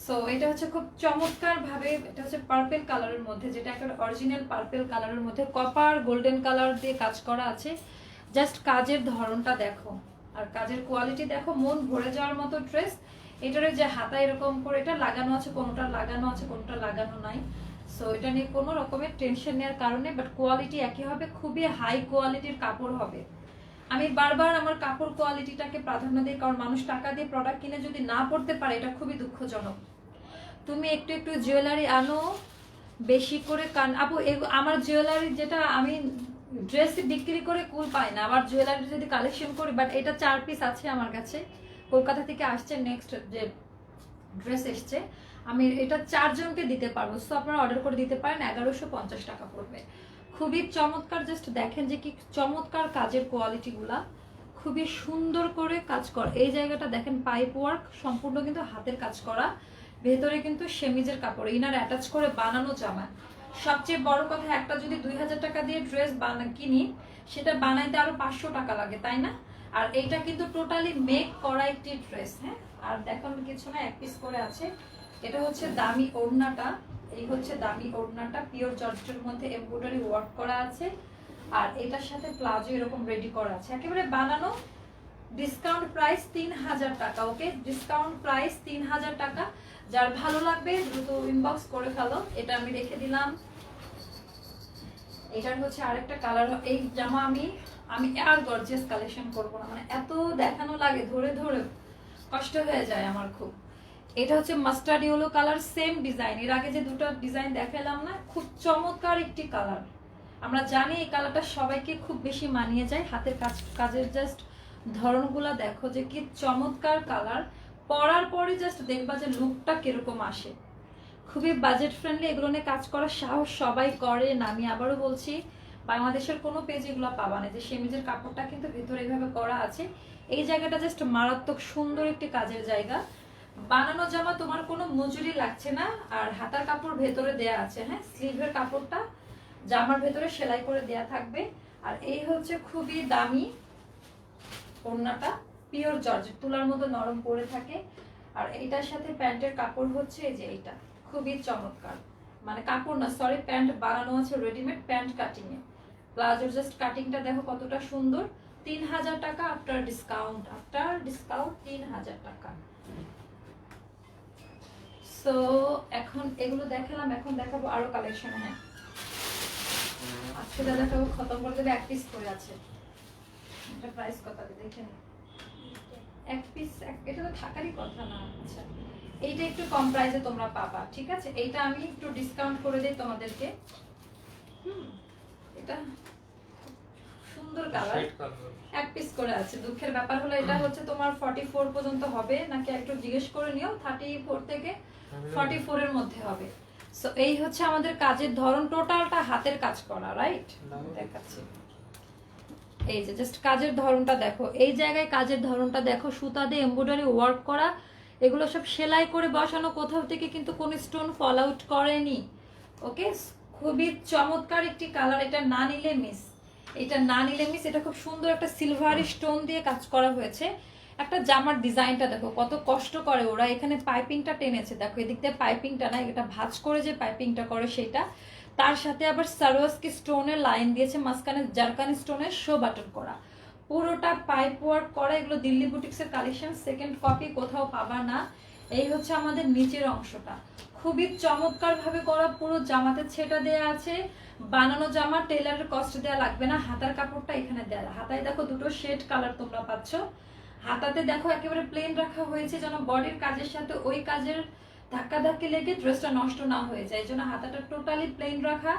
সো এটা হচ্ছে খুব চমৎকার ভাবে, এটা হচ্ছে পার্পল কালারের মধ্যে, যেটা একটা অরিজিনাল পার্পল কালারের মধ্যে কপার গোল্ডেন কালার দিয়ে কাজ করা আছে। জাস্ট কাজের ধরনটা দেখো আর কাজের কোয়ালিটি দেখো, মন ভরে যাওয়ার মতো ড্রেস। এটারে যে হাতা এরকম করে এটা লাগানো আছে, কোনোটা লাগানো আছে, কোনোটা লাগানো নাই। সো এটা নিয়ে কোনো রকমের টেনশন নেওয়ার কারণে, বাট কোয়ালিটি একই হবে, খুবই হাই কোয়ালিটির কাপড় হবে। আমি বারবার আমার কাপড় কোয়ালিটিটাকে প্রাধান্য দিই, কারণ মানুষ টাকা দিয়ে প্রোডাক্ট কিনে যদি না পড়তে পারে, এটা খুবই দুঃখজনক। তুমি একটু একটু জুয়েলারি আনো বেশি করে, কান আপু আমার জুয়েলারি যেটা আমি ড্রেস বিক্রি করে কুল পাই না, আবার জুয়েলারি যদি কালেকশন করি, বাট এটা 4 পিস আছে আমার কাছে, কলকাতা থেকে আসছে, নেক্সট যে ড্রেস এসছে, আমি এটা 4 জনকে দিতে পারবো। সো আপনারা অর্ডার করে দিতে পারেন, 1150 টাকা পড়বে। খুবই চমৎকার, জাস্ট দেখেন যে কি চমৎকার কাজের কোয়ালিটি গুলা, খুবই সুন্দর করে কাজ করা। এই জায়গাটা দেখেন, পাইপ ওয়ার্ক সম্পূর্ণ কিন্তু হাতের কাজ করা, ভেতরে কিন্তু সেমিজের কাপড় ইনার অ্যাটাচ করে বানানো জামা। সবচেয়ে বড় কথা, একটা যদি 2000 টাকা দিয়ে ড্রেস কিনি, সেটা বানাইতে আরো 500 টাকা লাগে, তাই না? আর এইটা কিন্তু টোটালি মেক করা একটি ড্রেস। হ্যাঁ, আর দেখুন কিছু না, এক পিস করে আছে। এটা হচ্ছে দামি ওড়নাটা, এই হচ্ছে দামি ওড়নাটা, পিওর জর্জেটের মধ্যে এমব্রয়ডারি ওয়ার্ক করা আছে। আর এটার সাথে প্লাজো এরকম রেডি করা আছে, একেবারে বানানো। ডিসকাউন্ট প্রাইস 3000 টাকা। ওকে, ডিসকাউন্ট প্রাইস 3000 টাকা। যার ভালো লাগবে দ্রুত ইনবক্স করে ফেলো। এটা আমি রেখে দিলাম। এটার হচ্ছে আরেকটা কালার। এই জামা আমি আর গর্জিয়াস কালেকশন করব না, মানে এত দেখানো লাগে, ধরে ধরে কষ্ট হয়ে যায় আমার খুব। এটা হচ্ছে mustard yellow colour, same design. এর আগে যে দুটো ডিজাইন দেখালাম না, খুব চমৎকার একটি কালার। আমরা জানি এই কালারটা সবাইকে খুব বেশি মানিয়ে যায়। হাতের কাজের জাস্ট ধরনগুলা দেখো যে কি চমৎকার কালার। পরার পরে জাস্ট দেখবা যে লুকটা কিরকম আসে। খুবই বাজেট ফ্রেন্ডলি, এগুলো নিয়ে কাজ করার সাহস সবাই করে না। আমি আবারও বলছি, বাংলাদেশের কোনো পেজ এগুলো পাবা না। যে সেমিজের কাপড়টা কিন্তু ভেতরে এইভাবে করা আছে, এই জায়গাটা জাস্ট মারাত্মক সুন্দর একটি কাজের জায়গা। বানানো জামা, তোমার কোনো মজুরি লাগছে না। আর হাতার কাপড় ভেতরে দেয়া আছে। হ্যাঁ, স্লিভের কাপড়টা জামার ভেতরে সেলাই করে দেয়া থাকবে। আর এই হচ্ছে খুবই দামি ওড়নাটা, পিওর জর্জেট, তুলার মতো নরম পরে থাকে। আর এইটার সাথে প্যান্টের কাপড় হচ্ছে এই যে এইটা, খুবই চমৎকার, মানে কাপড় না সরি প্যান্ট বানানো আছে রেডিমেড প্যান্ট কাটিং এ। প্লাজোর জাস্ট কাটিংটা দেখো কতটা সুন্দর। 3000 টাকা আফটার ডিসকাউন্ট, 3000 টাকা। সো এখন এগুলো দেখালাম, এখন দেখাবো আরো কালেকশন। হ্যাঁ আজকে দাদা কেউ খতম করে দেবে, এক পিস করে আছে। এটা প্রাইস কত আছে দেখে নিন। এক পিস, এটা তো থাকারই কথা না। আচ্ছা এইটা একটু কম প্রাইসে তোমরা পাবা, ঠিক আছে। এইটা আমি একটু ডিসকাউন্ট করে দেই তোমাদেরকে। এটা সুন্দর কালার, এক পিস করে আছে। দুঃখের ব্যাপার হলো এটা হচ্ছে তোমার 44 পর্যন্ত হবে নাকি একটু জিজ্ঞেস করে নিও, 34 থেকে 44 এর মধ্যে হবে। সো এই হচ্ছে আমাদের কাজের ধরন, টোটালটা হাতের কাজ করা, রাইট? দেখাচ্ছি এই যে জাস্ট কাজের ধরনটা দেখো, এই জায়গায় কাজের ধরনটা দেখো, সুতা দিয়ে এমব্রয়ডারি ওয়ার্ক করা, এগুলো সব সেলাই করে বসানো, কোথাও থেকে কিন্তু কোনো স্টোন ফল আউট করেনি। ওকে, খুবই চমৎকার একটি কালার। এটা না নিলে মিস, এটা না নিলে মিস। এটা খুব সুন্দর একটা সিলভারি স্টোন দিয়ে কাজ করা হয়েছে। একটা জামার ডিজাইনটা দেখো কত কষ্ট করে ওরা, এখানে পাইপিংটা টেনেছে দেখো, এদিক দিয়ে পাইপিংটা না, এটা ভাঁজ করে যে পাইপিংটা করে সেটা, তার সাথে আবার সারোয়াস্কি স্টোনের লাইন দিয়েছে, মাঝখানে জারকানি স্টোনের শো বাটন করা, পুরোটা পাইপ ওয়ার্ক করা। এগুলো দিল্লি বুটিক্সের কালেকশন, সেকেন্ড কপি কোথাও পাবা না। এই হচ্ছে আমাদের নিচের অংশটা, খুবই চমৎকার ভাবে করা, পুরো জামাতে ছেটা দেয়া আছে। বানানো জামা টেলারের কষ্ট দেয়া লাগবে না। হাতার কাপড়টা এখানে দেয়া, হাতায় দেখো দুটো শেড কালার তোমরা পাচ্ছ। হাতাতে দেখো একেবারে প্লেন রাখা হয়েছে যেন বডির কাজের সাথে ওই কাজের ধাক্কা ধাক্কি লেগে ড্রেসটা নষ্ট না হয়ে যায়, এই জন্য হাতাটা টোটালি প্লেন রাখা।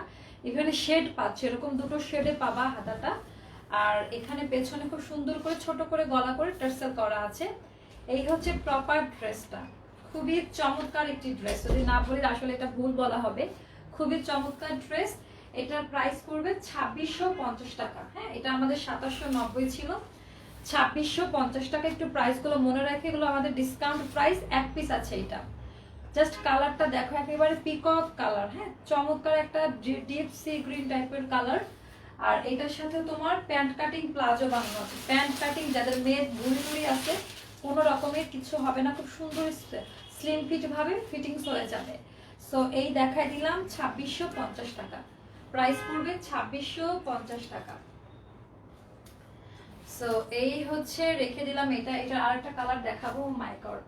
এখানে শেড পাচ্ছে, এরকম দুটো শেডে পাবা হাতাটা। আর এখানে পেছনে খুব সুন্দর করে ছোট করে গলা করে টার্সেল করা আছে। এই হচ্ছে প্রপার ড্রেসটা, খুবই চমৎকার একটি ড্রেস। যদি না বলি আসলে এটা ভুল বলা হবে, খুবই চমৎকার ড্রেস। এটার প্রাইস পড়বে 2650 টাকা। হ্যাঁ এটা আমাদের 2790 ছিল, 2650 টাকা। একটু প্রাইস গুলো মনে রাখে, এগুলো আমাদের ডিসকাউন্ট প্রাইস। এক পিস আছে এটা, জাস্ট কালারটা দেখো একেবারে পিকক কালার। হ্যাঁ চমৎকার একটা ডিপ সি গ্রিন টাইপের কালার। আর এটার সাথে তোমার প্যান্ট কাটিং প্লাজো বানানো আছে। প্যান্ট কাটিং যাদের মেয়ের ভুড়ি টুড়ি আছে কোনো রকমের কিছু হবে না, খুব সুন্দর স্লিম ফিট ভাবে ফিটিংস হয়ে যাবে। সো এই দেখাই দিলাম 2650 টাকা, প্রাইস পড়বে 2650 টাকা। সো এই হচ্ছে রেখে দিলাম এটা। এটা আরেকটা কালার দেখাবো, মাই গড,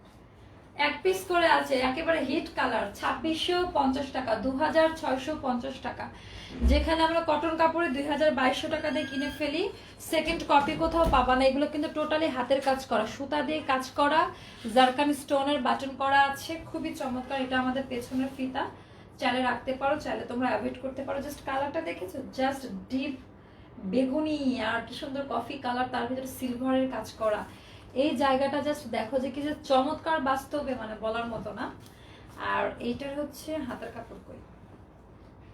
এক পিস করে আছে, একেবারে হিট কালার। 2650 টাকা, 2650 টাকা। যেখানে আমরা কটন কাপড়ে 2200 টাকা দিয়ে কিনে ফেলি, সেকেন্ড কপি কোথাও পাবা না। এগুলো কিন্তু টোটালি হাতের কাজ করা, সুতা দিয়ে কাজ করা, জারকানি স্টোনের বাটন করা আছে, খুবই চমৎকার। এটা আমাদের পেছনের ফিতা, চাইলে রাখতে পারো, চাইলে তোমরা অ্যাভয়েড করতে পারো। জাস্ট কালারটা দেখেছো, জাস্ট ডিপ বেগুনি আর কি সুন্দর কফি কালার, তার ভিতরে সিলভারের কাজ করা। এই জায়গাটা জাস্ট দেখো যে কি যে চমৎকার, বাস্তবে মানে বলার মতো না। আর এইটার হচ্ছে হাতের কাপড় কই,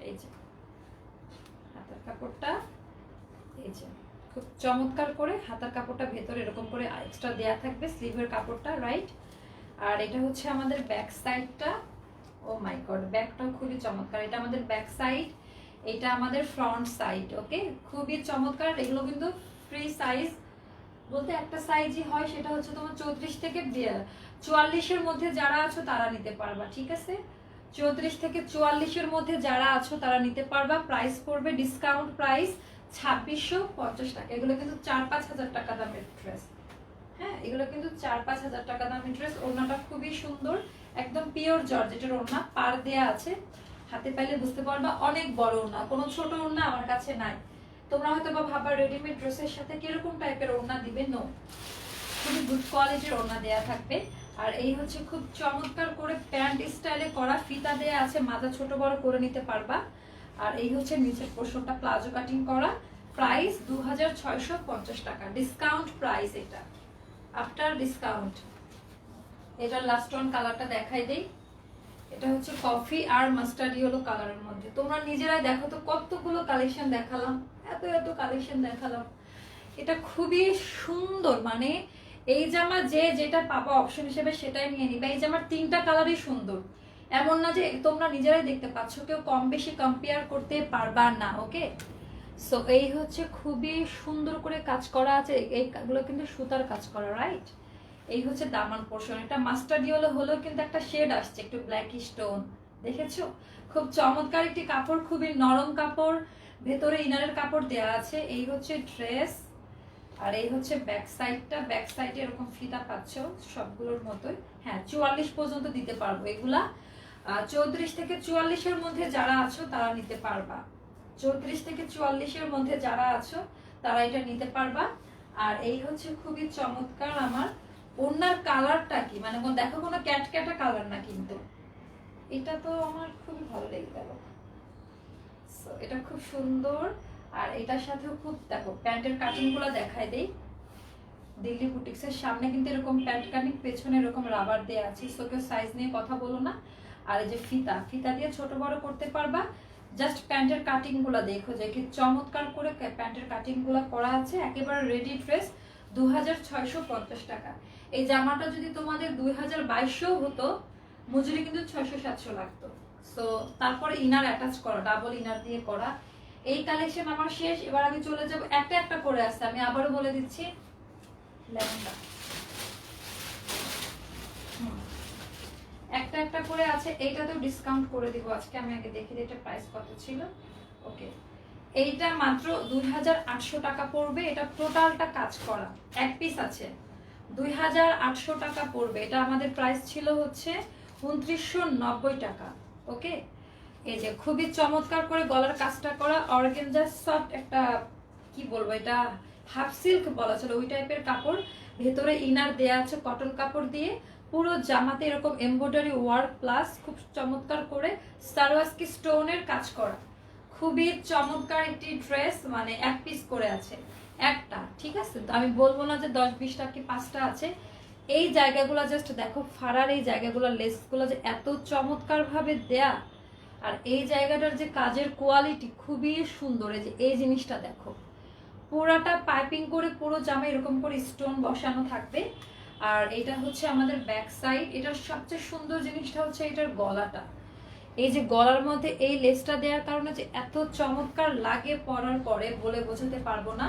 এই যে হাতের কাপড়টা, এই যে খুব চমৎকার করে হাতের কাপড়টা ভেতরে এরকম করে এক্সট্রা দেয়া থাকবে, স্লিভের কাপড়টা, রাইট। আর এটা হচ্ছে আমাদের ব্যাক সাইডটা। ও মাই গড, ব্যাকটাও খুবই চমৎকার। এটা আমাদের ব্যাক সাইড, এটা আমাদের ফ্রন্ট সাইড। ওকে, খুবই চমৎকার। এগুলো কিন্তু ফ্রি সাইজ বলতে একটা সাইজই হয়, সেটা হচ্ছে তোমার 34 থেকে 44 এর মধ্যে যারা আছো তারা নিতে পারবা, ঠিক আছে। 34 থেকে 44 এর মধ্যে যারা আছো তারা নিতে পারবা। প্রাইস পড়বে ডিসকাউন্ট প্রাইস 2650 টাকা। এগুলো কিন্তু 4-5 হাজার টাকা দামের ড্রেস। হ্যাঁ এগুলো কিন্তু 4-5 হাজার টাকা দামের ড্রেস। ওড়নাটা খুবই সুন্দর, একদম পিওর জর্জেটের ওড়না, পার দেয়া আছে। হাতে পাইলে বুঝতে পারবা অনেক বড় ওড়না, কোনো ছোট ওড়না আমার কাছে নাই। তোমরা হয়তো বা ভাবা রেডিমেড ড্রেসের সাথে কিরকম টাইপের ওড়না দিবে, নো, খুবই গুড কোয়ালিটির ওড়না দেয়া থাকবে। আর এই হচ্ছে খুব চমৎকার করে প্যান্ট স্টাইলে করা, ফিতা দেয়া আছে, মাথা ছোট বড় করে নিতে পারবা। আর এই হচ্ছে নিচের পোর্শনটা প্লাজো কাটিং করা। প্রাইস 2650 টাকা, ডিসকাউন্ট প্রাইস এটা, আফটার ডিসকাউন্ট। এটার লাস্ট ওয়ান কালারটা দেখাই দেই। এটা হচ্ছে কফি আর মাস্টার্ড ইয়েলো কালারের মধ্যে। তোমরা নিজেরাই দেখো তো কতগুলো কালেকশন দেখালাম, এত এত কালেকশন দেখালাম। এটা খুবই সুন্দর, মানে এই জামা যে যেটা পাবা অপশন হিসেবে সেটাই নিয়ে নিবে। এই জামার 3টা কালারই সুন্দর, এমন না যে তোমরা নিজেরাই দেখতে পাচ্ছ, কেউ কম বেশি কম্পেয়ার করতে পারবা না। ওকে, সো এই হচ্ছে খুবই সুন্দর করে কাজ করা আছে। এইগুলো কিন্তু সুতার কাজ করা, রাইট। এই হচ্ছে দামান পোর্শন। এটা মাস্টার্ড ইয়েলো হলেও কিন্তু একটা শেড আসছে একটু ব্ল্যাক স্টোন, দেখেছো? খুব চমৎকার একটি কাপড়, খুবই নরম কাপড়, ভেতরে ইনারের কাপড় দেয়া আছে। এই হচ্ছে ড্রেস, আর এই হচ্ছে ব্যাক সাইডটা। ব্যাক সাইডে এরকম ফিতা পাচ্ছ সবগুলোর মতোই। হ্যাঁ, 44 পর্যন্ত দিতে পারবো এগুলা। 34 থেকে 44-এর মধ্যে যারা আছো তারা নিতে পারবা। 34 থেকে 44-এর মধ্যে যারা আছো তারা এটা নিতে পারবা। আর এই হচ্ছে খুবই চমৎকার আমার ওড়নার কালারটা কি, মানে দেখো কোনো ক্যাটক্যাটা কালার না, কিন্তু এটা তো আমার খুবই ভালো লেগে গেল। এটা খুব সুন্দর। আর এটার সাথেও খুব, দেখো প্যান্টের কাটিং গুলো দেখায় দেই। দিল্লি বুটিক্স এর সামনে কিন্তু এরকম প্যান্ট কাটিং, পেছনে এরকম রাবার দেয়া আছে, সো কেউ সাইজ নিয়ে কথা বলো না। আর এই যে ফিতা, ফিতা দিয়ে ছোট বড় করতে পারবা। জাস্ট প্যান্টের কাটিং গুলো দেখো যে কি চমৎকার করে প্যান্টের কাটিং গুলো করা আছে। একেবারে রেডি ড্রেস, 2650 টাকা। এই জামাটা যদি তোমাদের 2022 হতো, মজুরি কিন্তু 600-700 লাগতো। সো তারপরে ইনার অ্যাটাচ করা, ডাবল ইনার দিয়ে করা। এই কালেকশন আমার শেষ। এবার আমি চলে যাব, একটা একটা করে আসছে, আমি আবারও বলে দিচ্ছি। লেমনটা একটা একটা করে আছে, এইটাতেও ডিসকাউন্ট করে দিব আজকে। আমি আগে দেখি এটা প্রাইস কত ছিল। ওকে, এইটা মাত্র 2800 টাকা পড়বে। এটা টোটালটা কাজ করা, এক পিস আছে, 2800 টাকা পড়বে। এটা আমাদের প্রাইস ছিল হচ্ছে 2990 টাকা। ওকে, এই যে খুবই চমৎকার করে গলার কাজটা করা, অর্গানজা সফট একটা, কি বলবো, এটা হাফ সিল্ক বলা চলে, ওই টাইপের কাপড়। ভেতরে ইনার দেয়া আছে কটন কাপড় দিয়ে। পুরো জামাতে এরকম এমব্রয়ডারি ওয়ার্ক প্লাস খুব চমৎকার করে সারোয়াস্কি স্টোনের কাজ করা। খুবই চমৎকার একটি ড্রেস, মানে এক পিস করে আছে একটা, ঠিক আছে? তো আমি বলবো না যে 10-20টা কি 5টা আছে। এই জায়গাগুলো জাস্ট দেখো, ফাড়ার এই জায়গাগুলো, লেসগুলো যে এত চমৎকার ভাবে দেয়া। আর এই জায়গাটার যে কাজের কোয়ালিটি খুবই সুন্দর। এই যে এই জিনিসটা দেখো, পুরাটা পাইপিং করে পুরো জামা এরকম করে স্টোন বসানো থাকবে। আর এটা হচ্ছে আমাদের ব্যাক সাইড। এটার সবচেয়ে সুন্দর জিনিসটা হচ্ছে এটার গলাটা। এই যে গলার মধ্যে এই লেসটা দেওয়ার কারণে যে এত চমৎকার লাগে পরার পরে বলে বোঝাতে পারবো না।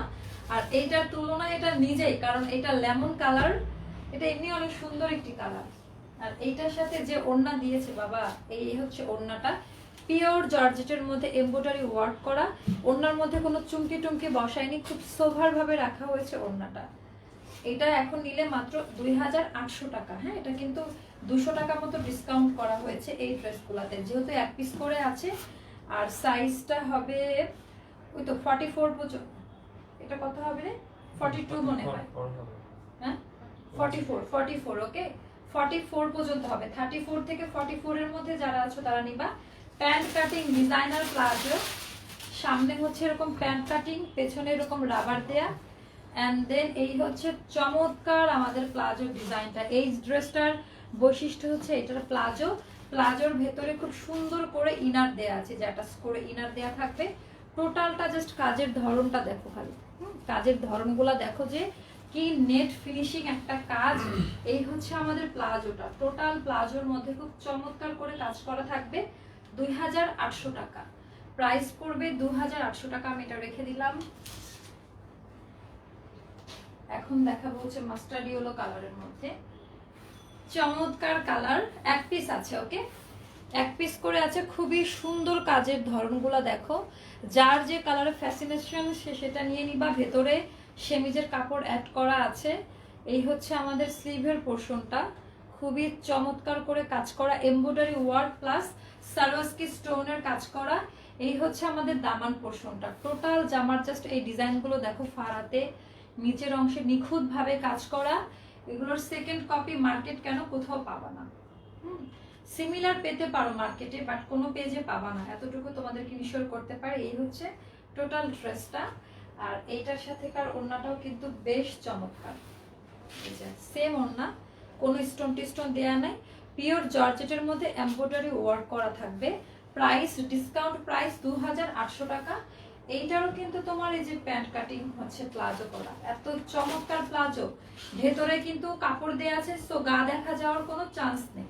আর এইটার তুলনায় এটা নিজেই, কারণ এটা লেমন কালার, এটা এমনি অনেক সুন্দর একটি কালার। আর এইটার সাথে যে ওড়না দিয়েছে বাবা, এই হচ্ছে ওড়নাটা, পিওর জর্জেটের মধ্যে এমব্রয়ডারি ওয়ার্ক করা। ওড়নার মধ্যে কোনো চুমকি টুমকি বসায়নি, খুব সোভার ভাবে রাখা হয়েছে ওড়নাটা। এটা এখন নিলে মাত্র 2800 টাকা। হ্যাঁ, এটা কিন্তু 200 টাকা মতো ডিসকাউন্ট করা হয়েছে এই ড্রেসগুলোতে, যেহেতু এক পিস করে আছে। আর সাইজটা হবে ওই তো 44 পর্যন্ত। এটা কত হবে রে? 42 মনে হয়। হ্যাঁ, 44। ওকে, 44 পর্যন্ত হবে। 34 থেকে 44 এর মধ্যে যারা আছো তারা নিবা। প্যান্ট কাটিং ডিজাইনার প্লাজো, সামনে হচ্ছে এরকম প্যান্ট কাটিং, পেছনে এরকম রাবার দেয়া। এন্ড দেন এই হচ্ছে চমৎকার আমাদের প্লাজো ডিজাইনটা। এই ড্রেসটার বৈশিষ্ট্য হচ্ছে এটার প্লাজো, প্লাজোর ভেতরে খুব সুন্দর করে ইনার দেয়া আছে, যে অ্যাটাচ করে ইনার দেয়া থাকবে। টোটালটা জাস্ট কাজের ধরনটা দেখো, খালি কাজের ধরনগুলা দেখো যে কি নেট ফিনিশিং একটা কাজ। এই হচ্ছে আমাদের প্লাজোটা, টোটাল প্লাজোর মধ্যে খুব চমৎকার করে কাজ করা থাকবে। 2800 টাকা প্রাইস পড়বে, 2800 টাকা। আমি এটা রেখে দিলাম। এখন দেখাবো হচ্ছে মাস্টার্ড ইয়েলো কালারের মধ্যে চমৎকার কালার, এক পিস আছে। ওকে, এক পিস করে আছে, খুবই সুন্দর কাজের ধরনগুলো দেখো। যার যে কালারের ফ্যাসিনেশন সে সেটা নিয়ে নিবা। ভেতরে সেমিজের কাপড় অ্যাড করা আছে। এই হচ্ছে আমাদের স্লিভের পোর্শনটা, খুবই চমৎকার করে কাজ করা, এমব্রয়ডারি ওয়ার্ক প্লাস সারোয়াস্কি স্টোনের কাজ করা। এই হচ্ছে আমাদের দামান পোর্শনটা। টোটাল জামার জাস্ট এই ডিজাইনগুলো দেখো, ফাড়াতে নিচের অংশে নিখুঁত ভাবে কাজ করা। এগুলোর সেকেন্ড কপি মার্কেট কেন কোথাও পাবা না। সিমিলার পেতে পারো মার্কেটে, বাট কোনো পেজে পাবা না, এতটুকু তোমাদেরকে ইনশিওর করতে পারে। এই হচ্ছে টোটাল ড্রেসটা। আর এইটার সাথেকার ওড়নাটাও কিন্তু বেশ চমৎকার, সেম ওড়না, কোনো স্টোন টিস্টোন দেয়া নাই, পিওর জর্জেটের মধ্যে এমব্রয়ডারি ওয়ার্ক করা থাকবে। প্রাইস ডিসকাউন্ট প্রাইস 2800 টাকা। এইটারও কিন্তু তোমার এই যে প্যান্ট কাটিং হচ্ছে প্লাজো করা, এত চমৎকার প্লাজো, ভেতরে কিন্তু কাপড় দেয়া আছে, সো গা দেখা যাওয়ার কোনো চান্স নেই।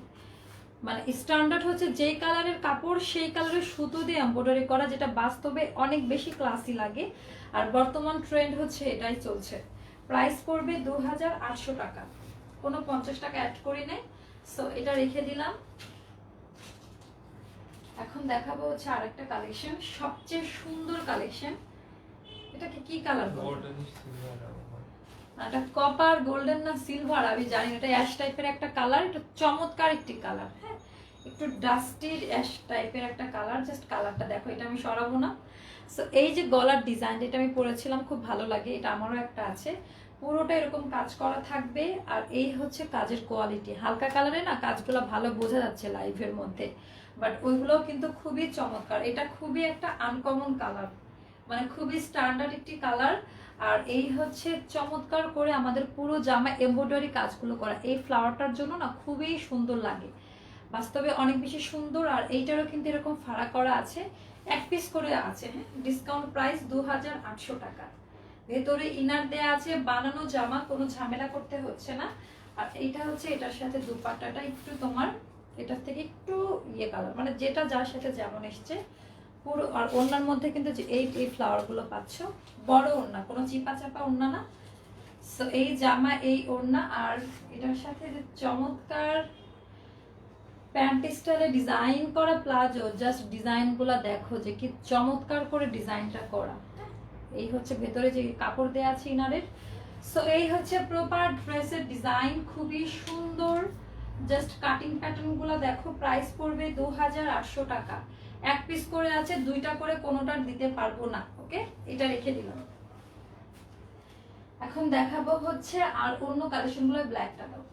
মানে স্ট্যান্ডার্ড হচ্ছে যে কালারের কাপড় সেই কালারের সুতো দিয়ে এমব্রয়ডারি করা, যেটা বাস্তবে অনেক বেশি ক্লাসি লাগে। আর বর্তমান ট্রেন্ড হচ্ছে এটাই চলছে। প্রাইস পড়বে 2800 টাকা। কোনো 50 টাকা অ্যাড করি নাই। সো এটা রেখে দিলাম। এখন দেখাবো হচ্ছে আরেকটা কালেকশন, সবচেয়ে সুন্দর কালেকশন। এটাকে কি কালার বলে? এটা কপার গোল্ডেন না সিলভার আমি জানি না, এটা অ্যাশ টাইপের একটা কালার, এটা চমৎকার একটি কালার। হ্যাঁ, একটু ডাস্টি অ্যাশ টাইপের একটা কালার, জাস্ট কালারটা দেখো, এটা আমি সরাবো না। সো এই যে গলার ডিজাইন, এটা আমি পরেছিলাম, খুব ভালো লাগে, এটা আমারও একটা আছে। পুরোটা এরকম কাজ করা থাকবে, আর এই হচ্ছে কাজের কোয়ালিটি। হালকা কালারে না কাজগুলো ভালো বোঝা যাচ্ছে লাইভের মধ্যে, বাট ওইগুলোও কিন্তু খুবই চমৎকার। এটা খুবই একটা আনকমন কালার, মানে খুবই স্ট্যান্ডার্ড একটি কালার। আর এই হচ্ছে চমৎকার করে আমাদের পুরো জামা এমব্রয়ডারি কাজগুলো করা, এই ফ্লাওয়ারটার জন্য না খুবই সুন্দর লাগে, বাস্তবে অনেক বেশি সুন্দর। আর এইটারও কিন্তু এরকম ফাড়া করা আছে, এক পিস করে আছে। হ্যাঁ, ডিসকাউন্ট প্রাইস 2800 টাকা। ভেতরে ইনার দেয়া আছে, বানানো জামা, কোনো ঝামেলা করতে হচ্ছে না। আর এইটা হচ্ছে এটার সাথে দুপাট্টাটা একটু তোমার এটার থেকে একটু ইয়ে কালার, মানে যেটা যার সাথে যেমন এসছে পুরো। আর ওড়নার মধ্যে কিন্তু যে এই ফ্লাওয়ার গুলো পাচ্ছ, বড় ওড়না, কোনো চিপা চাপা ওড়না না। সো এই জামা, এই ওড়না, আর এটার সাথে যে চমৎকার প্যান্ট স্টাইলে ডিজাইন করা প্লাজো, জাস্ট ডিজাইন গুলা দেখো যে কি চমৎকার করে ডিজাইনটা করা। এই হচ্ছে ভেতরে যে কাপড় দেয়া আছে ইনারের। সো এই হচ্ছে প্রপার ড্রেসের ডিজাইন, খুবই সুন্দর। জাস্ট কাটিং প্যাটার্ন গুলা দেখো, প্রাইস পড়বে 2800 টাকা। এক পিস করে আছে, দুইটা করে কোনোটা দিতে পারবো না। ওকে, এটা রেখে দিলাম। এখন দেখাবো হচ্ছে আর অন্য কালেকশন গুলো। ব্ল্যাকটা দাও,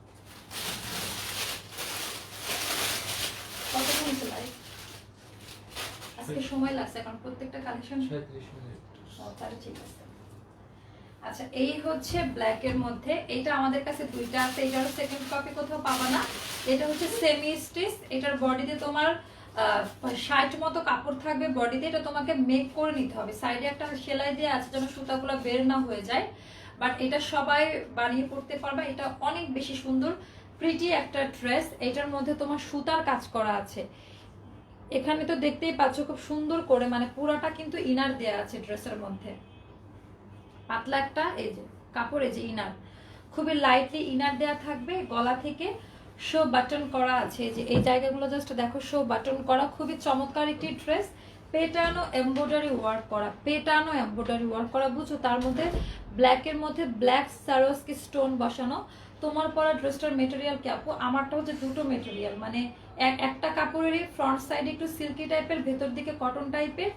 কত মিনিট লাইভ? আজকে সময় লাগছে কারণ প্রত্যেকটা কালেকশন 36 মিনিট। তাহলে ঠিক আছে। আচ্ছা, এই হচ্ছে ব্ল্যাক এর মধ্যে, এটা আমাদের কাছে দুইটা আছে, এটারও সেকেন্ড কপি কোথাও পাবা না। এটা হচ্ছে সেমি স্টিচ, এটার বডিতে তোমার 60 মতো কাপড় থাকবে বডিতে, এটা তোমাকে মেক করে নিতে হবে। সাইডে একটা সেলাই দেওয়া আছে যেন সুতাগুলো বের না হয়ে যায়, বাট এটা সবাই বানিয়ে পড়তে পারবে। এটা অনেক বেশি সুন্দর প্রিটি একটা ড্রেস। এটার মধ্যে তোমার সুতার কাজ করা আছে, এখানে তো দেখতেই পাচ্ছ খুব সুন্দর করে, মানে পুরাটা কিন্তু ইনার দেয়া আছে ড্রেসের মধ্যে। পাতলা একটা এই যে কাপড়, এই যে ইনার, খুবই লাইটলি ইনার দেয়া থাকবে। গলা থেকে শো বাটন করা আছে, যে এই জায়গাগুলো জাস্ট দেখো শো বাটন করা, খুবই চমৎকার একটি ড্রেস। পেটানো এমব্রয়ডারি ওয়ার্ক করা, পেটানো এমব্রয়ডারি ওয়ার্ক করা, বুঝছো? তার মধ্যে ব্ল্যাকের মধ্যে ব্ল্যাক সারোস্কি স্টোন বসানো। তোমার পরা ড্রেসটার মেটেরিয়াল কি আপু? আমারটা হচ্ছে দুটো মেটেরিয়াল, মানে একটা কাপড়েরই ফ্রন্ট সাইডে একটু সিল্কি টাইপের, ভেতর দিকে কটন টাইপের।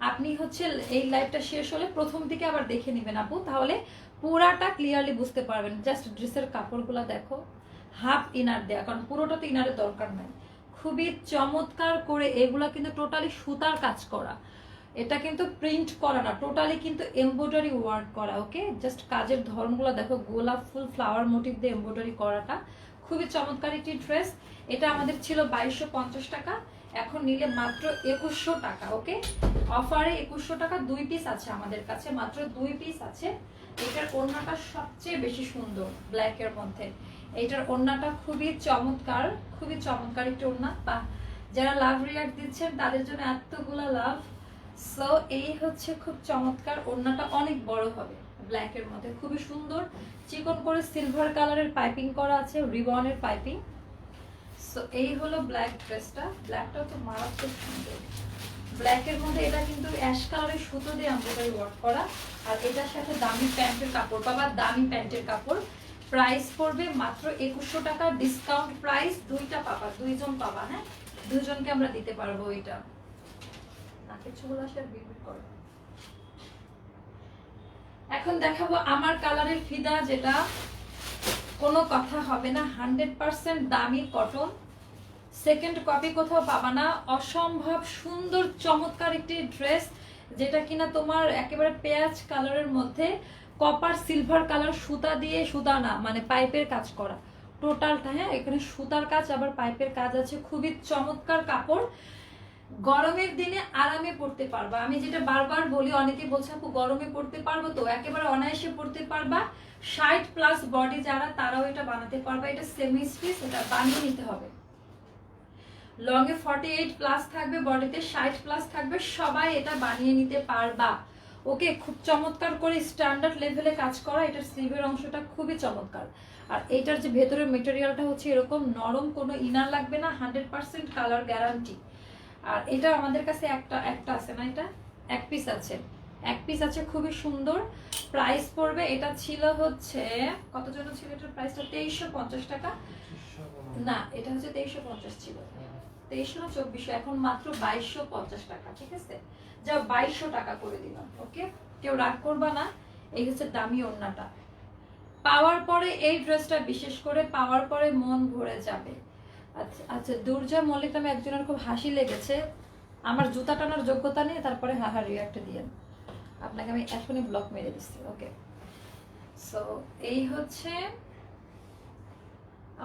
আপনি হচ্ছে এই লাইভটা শেষ হলে প্রথম দিকে আবার দেখে নেবেন আপু, তাহলে পুরাটা ক্লিয়ারলি বুঝতে পারবেন। জাস্ট ড্রেসের কাপড়গুলো দেখো, হাফ ইনার দেয়া, কারণ পুরোটা তো ইনারের দরকার নাই। খুবই চমৎকার করে এগুলা কিন্তু টোটালি সুতার কাজ করা, এটা কিন্তু প্রিন্ট করা না, টোটালি কিন্তু এমব্রয়ডারি ওয়ার্ক করা। ওকে, জাস্ট কাজের ধরনগুলো দেখো, গোলাপ ফুল ফ্লাওয়ার মোটিভ দিয়ে এমব্রয়ডারি করাটা, খুবই চমৎকার একটি ড্রেস। এটা আমাদের ছিল 2250 টাকা, এখন নিলে মাত্র 2100 টাকা। ওকে, অফারে 2100 টাকা, 2 পিস আছে আমাদের কাছে, মাত্র 2 পিস আছে। এটার ওড়নাটা সবচেয়ে বেশি সুন্দর ব্ল্যাক এর মধ্যে। এইটার ওড়নাটা খুবই চমৎকার, খুবই চমৎকার একটি ওড়না। বা যারা লাভ রিয়াক্ট দিচ্ছেন তাদের জন্য এতগুলা লাভ। সো এই হচ্ছে খুব চমৎকার, ওড়নাটা অনেক বড় হবে ব্ল্যাক এর মধ্যে, খুবই সুন্দর। চিকন করে সিলভার কালারের পাইপিং করা আছে, রিবনের পাইপিং। সো এই হলো ব্ল্যাক ড্রেসটা, ব্ল্যাকটাও তো মারাত্মক সুন্দর। ব্ল্যাকের মধ্যে এটা কিন্তু অ্যাশ কালারের সুতো দিয়ে এমব্রয়ডারি ওয়ার্ক করা, আর এটার সাথে দামি প্যান্টের কাপড় পাবা, দামি প্যান্টের কাপড়। প্রাইস পড়বে মাত্র 2100 টাকা, ডিসকাউন্ট প্রাইস। দুইটা পাবা, দুইজন পাবা। হ্যাঁ, দুজনকে আমরা দিতে পারবো এটা। নাকে চুল আসে আর বিড়বিড় করে। এখন দেখাবো আমার কালারের ফিদা, যেটা কোনো কথা হবে না, 100% দামি কটন, সেকেন্ড কপি কোথাও পাবা না। অসম্ভব সুন্দর চমৎকার একটি ড্রেস, যেটা কিনা তোমার একেবারে পেঁয়াজ কালারের মধ্যে কপার সিলভার কালার সুতা দিয়ে, সুতা না মানে পাইপের কাজ করা টোটালটা। হ্যাঁ, এখানে সুতার কাজ আবার পাইপের কাজ আছে, খুবই চমৎকার কাপড়। গরমের দিনে আরামে পড়তে পারবা। আমি যেটা বারবার বলি, অনেকে বলছে আপু গরমে পড়তে পারবো, তো একেবারে অনায়াসে পড়তে পারবা। 60+ বডি যারা, তারাও এটা বানাতে পারবা। এটা সেমি স্টিচ, এটা বানিয়ে নিতে হবে। লং এ 48+ থাকবে, বডিতে 60+ থাকবে, সবাই এটা বানিয়ে নিতে পারবা। ওকে, খুব চমৎকার করে স্ট্যান্ডার্ড লেভেলে কাজ করা। এটার স্লিভের অংশটা খুবই চমৎকার। আর এটার যে ভেতরের মেটেরিয়ালটা হচ্ছে এরকম নরম, কোনো ইনার লাগবে না, 100% কালার গ্যারান্টি। আর এটা আমাদের কাছে একটা আছে না, এটা এক পিস আছে, এক পিস আছে, খুবই সুন্দর। প্রাইস পড়বে, এটা ছিল হচ্ছে কত জন্য ছিল এটার প্রাইসটা, 2350 টাকা। না, এটা হচ্ছে 2350 ছিল, 2300 না 2400, এখন মাত্র 2250 টাকা। ঠিক আছে, যা 2200 টাকা করে দিলাম। ওকে, কেউ রাগ করবা না। এই হচ্ছে দামি ওড়নাটা, পাওয়ার পরে এই ড্রেসটা বিশেষ করে পাওয়ার পরে মন ভরে যাবে। আচ্ছা আচ্ছা, দুর্জয় মল্লিক নামে একজনের খুব হাসি লেগেছে, আমার জুতা টানার যোগ্যতা নেই, তারপরে হাহা রিয়াক্ট দিয়েন, আপনাকে আমি এখনই ব্লক মেরে দিচ্ছি। ওকে, সো এই হচ্ছে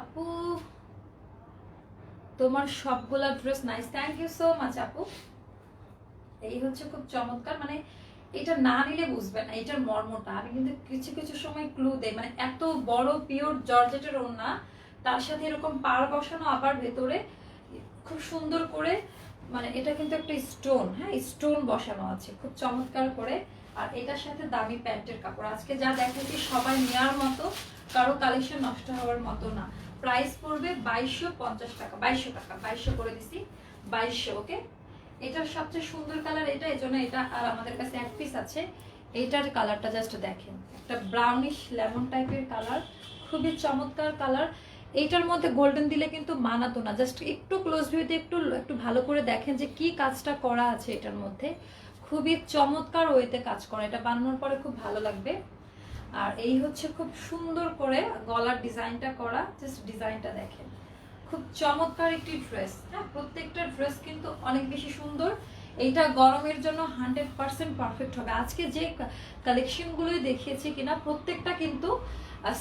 আপু তোমার সবগুলা dress nice, thank you so much আপু। এই হচ্ছে খুব চমৎকার, মানে এটা না নিলে বুঝবে না এটার মর্মটা। আমি কিন্তু কিছু কিছু সময় ক্লু দেই, মানে এত বড় পিওর জর্জেটের ওড়না, তার সাথে এরকম পার বসানো, আবার ভেতরে খুব সুন্দর করে, মানে এটা কিন্তু একটা স্টোন, হ্যাঁ স্টোন বসানো আছে খুব চমৎকার করে। আর এটার সাথে দামি প্যান্টের কাপড়। আজকে যা দেখাচ্ছি সবাই নেওয়ার মতো, কারো কালেকশন নষ্ট হওয়ার মতো না। প্রাইস পড়বে 2250 টাকা, 2200 টাকা, 2200 করে দিছি, 2200। ওকে, এটার সবচেয়ে সুন্দর কালার এটা, এই জন্য এটা। আর আমাদের কাছে এক পিস আছে, এইটার কালারটা জাস্ট দেখেন, একটা ব্রাউনিশ লেমন টাইপের কালার, খুবই চমৎকার কালার। এইটার মধ্যে গোল্ডেন দিলে কিন্তু মানাতো না, জাস্ট একটু ক্লোজ ভিউতে একটু একটু ভালো করে দেখেন যে কি কাজটা করা আছে এটার মধ্যে, খুবই চমৎকার ওয়েতে কাজ করা। এটা বানানোর পরে খুব ভালো লাগবে। আর এই হচ্ছে খুব সুন্দর করে গলার ডিজাইনটা করা, জাস্ট ডিজাইনটা দেখেন, খুব চমৎকার একটি ড্রেস। হ্যাঁ, প্রত্যেকটা ড্রেস কিন্তু অনেক বেশি সুন্দর। এইটা গরমের জন্য 100% পারফেক্ট হবে। আজকে যে কালেকশনগুলোই দেখিয়েছি কিনা প্রত্যেকটা কিন্তু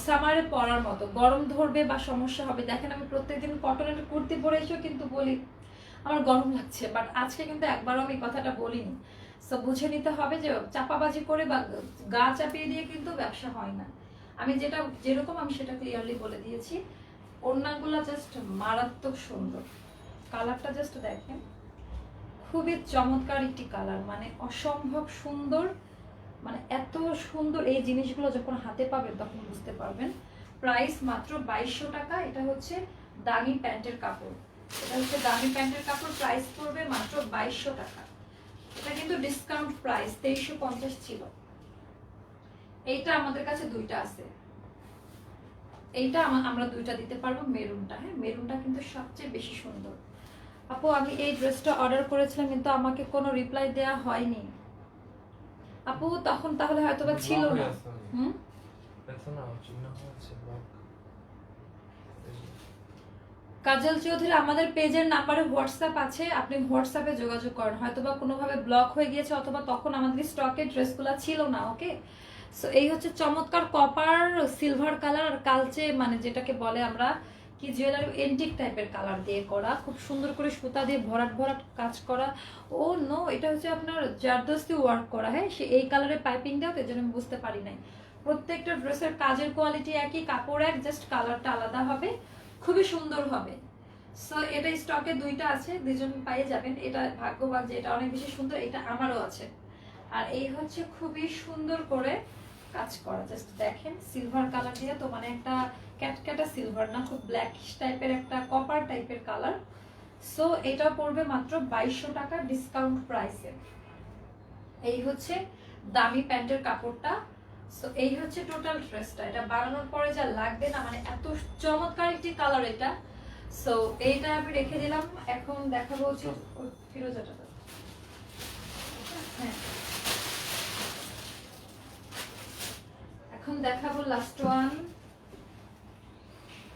সামারে পরার মতো, গরম ধরবে বা সমস্যা হবে। দেখেন আমি প্রত্যেকদিন কটনের কুর্তি পরে এসেও কিন্তু বলি আমার গরম লাগছে, বাট আজকে কিন্তু একবারও আমি কথাটা বলিনি। সো বুঝে নিতে হবে যে চাপাবাজি করে বা গা চাপিয়ে দিয়ে কিন্তু ব্যবসা হয় না। আমি যেটা যেরকম আমি সেটা ক্লিয়ারলি বলে দিয়েছি। ওড়নাগুলো জাস্ট মারাত্মক সুন্দর, কালারটা জাস্ট দেখেন, খুবই চমৎকার একটি কালার, মানে অসম্ভব সুন্দর, মানে এত সুন্দর। এই জিনিসগুলো যখন হাতে পাবেন তখন বুঝতে পারবেন। প্রাইস মাত্র 2200 টাকা। এটা হচ্ছে দামি প্যান্টের কাপড়, এটা হচ্ছে দামি প্যান্টের কাপড়, প্রাইস পড়বে মাত্র 2200 টাকা। এটা কিন্তু ডিসকাউন্ট প্রাইস, 2350 ছিল। এইটা আমাদের কাছে দুইটা আছে, এইটা আমরা দুইটা দিতে পারবো, মেরুনটা। হ্যাঁ, মেরুনটা কিন্তু সবচেয়ে বেশি সুন্দর। আপু আমি এই ড্রেসটা অর্ডার করেছিলাম কিন্তু আমাকে কোনো রিপ্লাই দেয়া হয়নি আপু, তখন তাহলে হয়তো বা ছিল না। কাজল চৌধুরী, আমাদের পেজের নাম্বারে হোয়াটসঅ্যাপ আছে, আপনি হোয়াটসঅ্যাপে যোগাযোগ করেন। হয়তো বা কোনোভাবে ব্লক হয়ে গিয়েছে, অথবা তখন আমাদের স্টকে ড্রেসগুলো ছিল না। ওকে, সো এই হচ্ছে চমৎকার কপার সিলভার কালার আর কালচে, মানে যেটাকে বলে আমরা কি জুয়েলারি এন্টিক টাইপের কালার দিয়ে করা, খুব সুন্দর করে সুতা দিয়ে ভরাট ভরাট কাজ করা। ও নো, এটা হচ্ছে আপনার জারদস্তি ওয়ার্ক করা। হ্যাঁ, সে এই কালারে পাইপিং দেওয়া, তো এই জন্য আমি বুঝতে পারি নাই। প্রত্যেকটা ড্রেসের কাজের কোয়ালিটি একই, কাপড় এক, জাস্ট কালারটা আলাদা হবে, খুবই সুন্দর হবে। সো এটা স্টকে দুইটা আছে, দুইজন পেয়ে যাবেন। এটা ভাগ্যবান যে এটা অনেক বেশি সুন্দর, এটা আমারও আছে। আর এই হচ্ছে খুবই সুন্দর করে কাজ করা, জাস্ট দেখেন সিলভার কালার দিয়ে, তো মানে একটা ক্যাটক্যাটা সিলভার না, খুব ব্ল্যাক টাইপের একটা কপার টাইপের কালার। সো এটা পড়বে মাত্র 2200 টাকা ডিসকাউন্ট প্রাইসে। এই হচ্ছে দামি প্যান্টের কাপড়টা। সো এই হচ্ছে টোটাল ড্রেসটা, এটা বানানোর পরে যা লাগবে না, মানে এত চমৎকার একটি কালার এটা। সো এইটা আমি রেখে দিলাম, এখন দেখাবো হচ্ছে ফিরোজাটা। হ্যাঁ, এখন দেখাবো লাস্ট ওয়ান।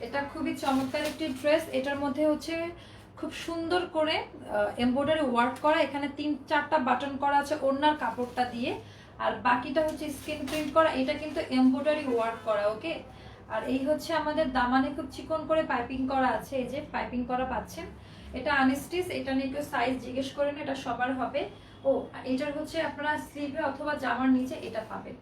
এটা খুবই চমৎকার একটি ড্রেস, এটার মধ্যে হচ্ছে খুব সুন্দর করে এমব্রয়ডারি ওয়ার্ক করা, এখানে 3-4টা বাটন করা আছে ওড়নার কাপড়টা দিয়ে, আর বাকিটা হচ্ছে স্ক্রিন প্রিন্ট করা। এটা কিন্তু এমব্রয়ডারি ওয়ার্ক করা। ওকে, আর এই হচ্ছে আমাদের দামানে খুব চিকন করে পাইপিং করা আছে, এই যে পাইপিং করা পাচ্ছেন। এটা আনস্টিচ, এটা নিয়ে কেউ সাইজ জিজ্ঞেস করেন, এটা সবার হবে। ও, এটার হচ্ছে আপনারা স্লিভে অথবা জামার নিচে এটা পাবেন,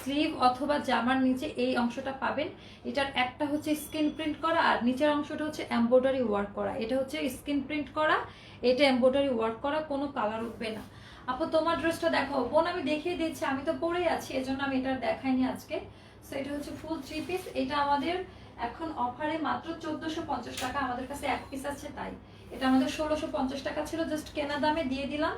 স্লিভ অথবা জামার নিচে এই অংশটা পাবেন। এটার একটা হচ্ছে স্ক্রিন প্রিন্ট করা, আর নিচের অংশটা হচ্ছে এমব্রয়ডারি ওয়ার্ক করা। এটা হচ্ছে স্ক্রিন প্রিন্ট করা, এটা এমব্রয়ডারি ওয়ার্ক করা, কোনো কালার উঠবে না। আপু তোমার ড্রেসটা দেখো বোন, আমি দেখিয়ে দিচ্ছি, আমি তো পরেই আছি এজন্য আমি এটা দেখাইনি আজকে। সো এটা হচ্ছে ফুল 3 পিস, এটা আমাদের এখন অফারে মাত্র 1450 টাকা, আমাদের কাছে এক পিস আছে তাই। এটা আমাদের 1650 টাকা ছিল, জাস্ট কেনা দামে দিয়ে দিলাম।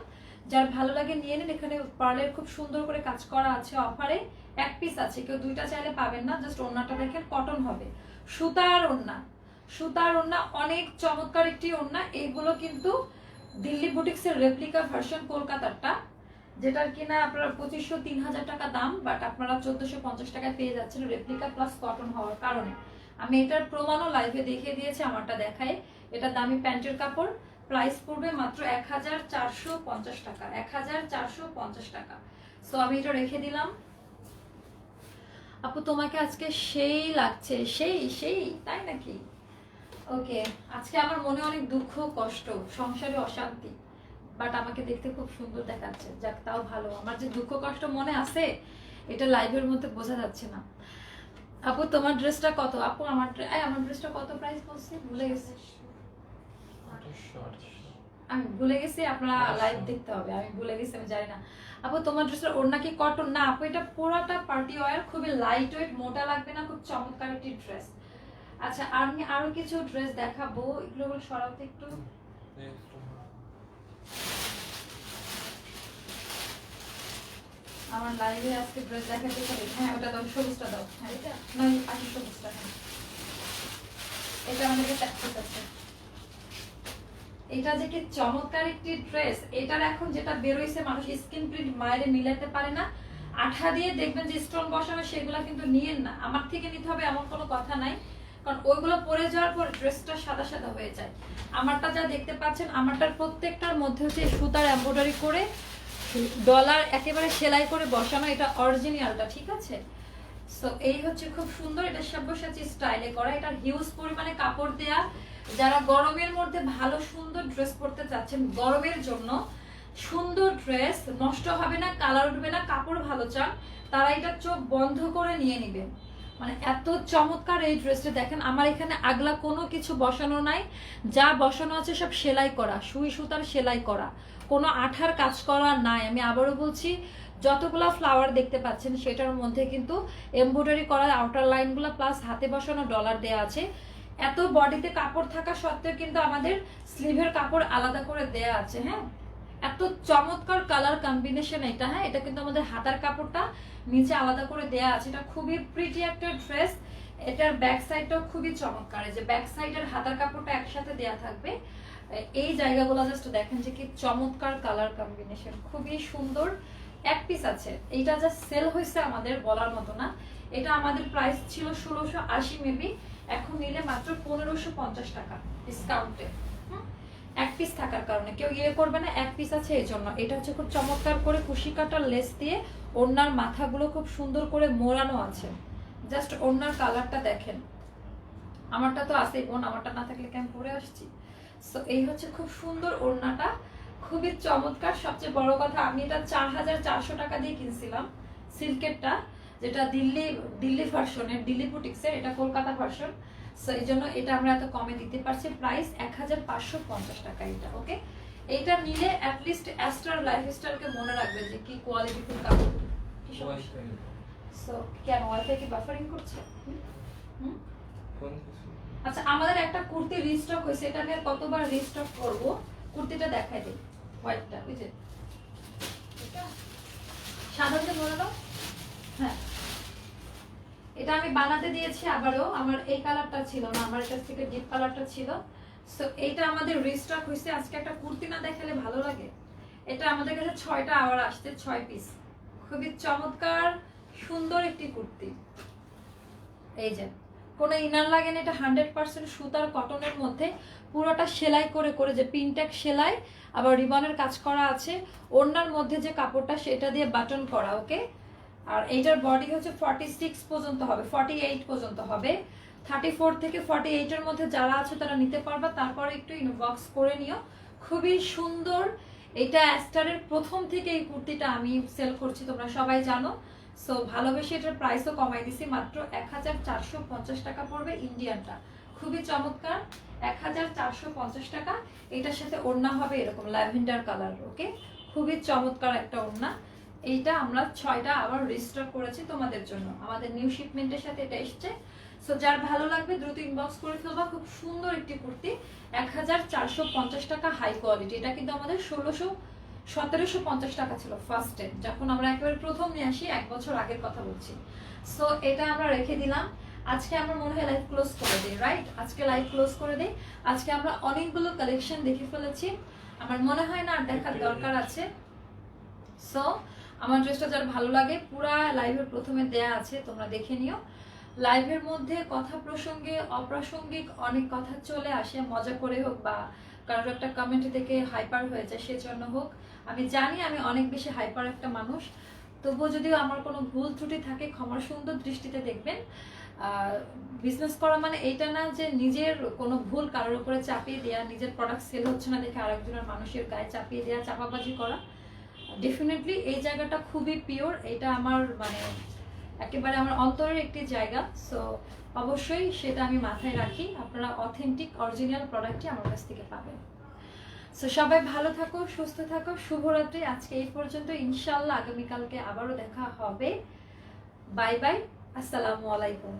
যার ভালো লাগে নিয়ে নিন, এখানে পার্লের খুব সুন্দর করে কাজ করা আছে, অফারে এক পিস আছে, কেউ দুইটা চাইলে পাবেন না। জাস্ট ওড়নাটা দেখেন কটন হবে, সুতার ওড়না, সুতার ওড়না, অনেক চমৎকার একটি ওড়না। এইগুলো কিন্তু দিল্লি বুটিক্সের রেপ্লিকা ভার্সন কলকাতারটা, যেটার কিনা আপনারা 2500-3000 টাকা দাম, বাট আপনারা 1450 টাকায় পেয়ে যাচ্ছেন রেপ্লিকা প্লাস কটন হওয়ার কারণে। আমি এটার প্রমাণও লাইভে দেখিয়ে দিয়েছি, আমারটা দেখায়। এটা দামি প্যান্টের কাপড়, প্রাইস পড়বে মাত্র 1450 টাকা, 1450 টাকা। সো আমি এটা রেখে দিলাম। আপু তোমাকে আজকে সেই লাগছে, সেই সেই তাই নাকি? ওকে, আজকে আমার মনে অনেক দুঃখ কষ্ট, সংসারে অশান্তি, বাট আমাকে দেখতে খুব সুন্দর দেখাচ্ছে, যাক তাও ভালো। আমার যে দুঃখ কষ্ট মনে আছে এটা লাইভের মধ্যে বোঝা যাচ্ছে না। আপু তোমার ড্রেসটা কত? আপু আমার ড্রেসটা কত প্রাইস বলছি ভুলে গেছি, আমি ভুলে গেছি, আপনারা লাইভ দেখতে হবে, আমি ভুলে গেছি, আমি জানি না। আপু তোমার ড্রেসের ওড়না কি কটন? না আপু, এটা পুরাটা পার্টি ওয়্যার, খুবই লাইট ওয়েট, মোটা লাগবে না, খুব চমৎকার একটি ড্রেস। আচ্ছা আমি আরো কিছু ড্রেস দেখাবো, এগুলো সরাতে একটু। আমার লাইভে আজকে ড্রেস দেখাতে পারি? হ্যাঁ ওটা দাও, সবুজটা দাও। হ্যাঁ এটা নয়, পাশে সবুজটা। হ্যাঁ এটা আমাদের কাছে আছে। এটা যে কি চমৎকার একটি ড্রেস, এটার এখন যেটা বের হইছে, মানুষ স্কিন প্রিন্ট মায়েরে মিলাতে পারে না, আঠা দিয়ে দেখবেন যে স্টোন বসানো, সেগুলো কিন্তু নিয়েন না, আমার থেকে নিতে হবে এমন কোনো কথা নাই, কারণ ওইগুলো পরে যাওয়ার পর ড্রেসটা সাদা সাদা হয়ে যায়। আমারটা যা দেখতে পাচ্ছেন, আমারটার প্রত্যেকটার মধ্যে হচ্ছে সুতার এমব্রয়ডারি করে ডলার একেবারে সেলাই করে বসানো, এটা অরিজিনালটা, ঠিক আছে? সো এই হচ্ছে খুব সুন্দর, এটা সব্যসাচী স্টাইলে করা, এটার হিউজ পরিমাণে কাপড় দেয়া। যারা গরমের মধ্যে ভালো সুন্দর ড্রেস পরতে চাচ্ছেন, গরমের জন্য সুন্দর ড্রেস, নষ্ট হবে না, কালার উঠবে না, কাপড় ভালো চান, তারা এটা চোখ বন্ধ করে নিয়ে নেবেন। মানে এত চমৎকার এই ড্রেসটা দেখেন, আমার এখানে আগলা কোনো কিছু বসানো নাই, যা বসানো আছে সব সেলাই করা, সুই সুতার সেলাই করা, কোনো আঠার কাজ করা নাই। আমি আবারও বলছি, যতগুলা ফ্লাওয়ার দেখতে পাচ্ছেন সেটার মধ্যে কিন্তু এমব্রয়ডারি করা আউটার লাইনগুলো প্লাস হাতে বসানো ডলার দেয়া আছে। এত বডিতে কাপড় থাকা সত্ত্বেও কিন্তু আমাদের স্লিভের কাপড় আলাদা করে দেয়া আছে। হ্যাঁ এত চমৎকার কালার কম্বিনেশন এটা। হ্যাঁ এটা কিন্তু আমাদের হাতার কাপড়টা নিচে আলাদা করে দেয়া আছে, এটা খুবই প্রিটি একটা ড্রেস। এটার ব্যাক সাইডটাও খুবই চমৎকার, এই যে ব্যাক সাইডের হাতার কাপড়টা একসাথে দেয়া থাকবে। এই জায়গাগুলো জাস্ট দেখেন যে কি চমৎকার কালার কম্বিনেশন, খুবই সুন্দর। এক পিস আছে, এইটা যা সেল হয়েছে আমাদের বলার মতো না। এটা আমাদের প্রাইস ছিল 1680 মেবি, এখন নিলে মাত্র 1550 টাকা ডিসকাউন্টে। এক পিস থাকার কারণে কেউ ইয়ে করবে না, এক পিস আছে এই জন্য। এটা হচ্ছে খুব চমৎকার করে কুশি কাটার লেস দিয়ে ওড়নার মাথাগুলো খুব সুন্দর করে মোড়ানো আছে। জাস্ট ওড়নার কালারটা দেখেন, আমারটা তো আছেই বোন, আমারটা না থাকলে কেমন পরে আসছি। সো এই হচ্ছে খুব সুন্দর ওড়নাটা, খুবই চমৎকার। সবচেয়ে বড় কথা, আমি এটা 4400 টাকা দিয়ে কিনছিলাম সিল্কেরটা, যেটা দিল্লি ভার্সনের, দিল্লি বুটিক্সের, এটা কলকাতা ভার্সন। সো এই জন্য এটা আমরা এত কমে দিতে পারছি, প্রাইস 1550 টাকা এটা। ওকে, এইটা নিলে অ্যাটলিস্ট অ্যাস্ট্রার লাইফস্টাইলকে মনে রাখবে যে কি কোয়ালিটিফুল কাপড়। সো কেন ওয়াইফাই কি বাফারিং করছে? আচ্ছা আমাদের একটা কুর্তি রিস্টক হয়েছে, এটা নিয়ে কতবার রিস্টক করব, কুর্তিটা দেখাই দিই, হোয়াইটটা, বুঝে সাধারণত বলে দাও। হ্যাঁ এটা আমি বানাতে দিয়েছি আবারও, আমার এই কালারটা ছিল না, আমার কাছ থেকে ডিপ কালারটা ছিল। সো এইটা আমাদের রিস্টক হয়েছে। আজকে একটা কুর্তি না দেখালে ভালো লাগে, এটা আমাদের কাছে 6টা আবার আসছে, 6 পিস, খুবই চমৎকার সুন্দর একটি কুর্তি। এই যে কোনো ইনার লাগে না, এটা 100% সুতার কটনের মধ্যে, পুরোটা সেলাই করে করে, যে পিনটেক সেলাই, আবার রিবনের কাজ করা আছে। ওড়নার মধ্যে যে কাপড়টা সেটা দিয়ে বাটন করা। ওকে, আর এইটার বডি হচ্ছে 46 পর্যন্ত হবে, 48 পর্যন্ত হবে। 34 থেকে 48 এর মধ্যে যারা আছে তারা নিতে পারবা, তারপরে একটু ইনবক্স করে নিও। খুবই সুন্দর এটা, অ্যাস্টারের প্রথম থেকে এই কুর্তিটা আমি সেল করছি, তোমরা সবাই জানো। সো ভালোবেসে এটার প্রাইসও কমাই দিছি, মাত্র 1450 টাকা পড়বে ইন্ডিয়ানটা, খুবই চমৎকার, 1450 টাকা। এটার সাথে ওড়না হবে এরকম ল্যাভেন্ডার কালার। ওকে, খুবই চমৎকার একটা ওড়না। এইটা আমরা 6টা আবার রিস্টক করেছি তোমাদের জন্য, আমাদের নিউ শিপমেন্টের সাথে এটা এসছে। সো যার ভালো লাগবে দ্রুত ইনবক্স করে ফেলবা। খুব সুন্দর একটি কুর্তি, 1450 টাকা, হাই কোয়ালিটি। এটা কিন্তু আমাদের 1750 টাকা ছিল ফার্স্টে, যখন আমরা একেবারে প্রথম নিয়ে আসি, 1 বছর আগের কথা বলছি। সো এটা আমরা রেখে দিলাম। আজকে আমরা মনে হয় লাইভ ক্লোজ করে দিই, রাইট? আজকে লাইভ ক্লোজ করে দিই। আজকে আমরা অনেকগুলো কালেকশন দেখে ফেলেছি, আমার মনে হয় না আর দেখার দরকার আছে। সো আমার ড্রেসটা যার ভালো লাগে পুরা লাইভের প্রথমে দেয়া আছে, তোমরা দেখে নিও। লাইভের মধ্যে কথা প্রসঙ্গে অপ্রাসঙ্গিক অনেক কথা চলে আসে, মজা করে হোক বা কারোর একটা কমেন্ট থেকে হাইপার হয়ে যায় সেজন্য হোক। আমি জানি আমি অনেক বেশি হাইপার একটা মানুষ, তবুও যদিও আমার কোনো ভুল ত্রুটি থাকে ক্ষমার সুন্দর দৃষ্টিতে দেখবেন। বিজনেস করা মানে এইটা না যে নিজের কোনো ভুল কারোর উপরে চাপিয়ে দেওয়া, নিজের প্রোডাক্ট সেল হচ্ছে না দেখে আরেকজনের মানুষের গায়ে চাপিয়ে দেওয়া, চাপাবাজি করা। ডেফিনেটলি এই জায়গাটা খুবই পিওর, এটা আমার মানে একেবারে আমার অন্তরের একটি জায়গা। সো অবশ্যই সেটা আমি মাথায় রাখি, আপনারা অথেন্টিক অরিজিনাল প্রোডাক্টই আমার কাছ থেকে পাবেন। সো সবাই ভালো থাকো, সুস্থ থাকো, শুভরাত্রি। আজকে এই পর্যন্ত, ইনশাল্লাহ আগামীকালকে আবারও দেখা হবে। বাই বাই, আসসালামু আলাইকুম।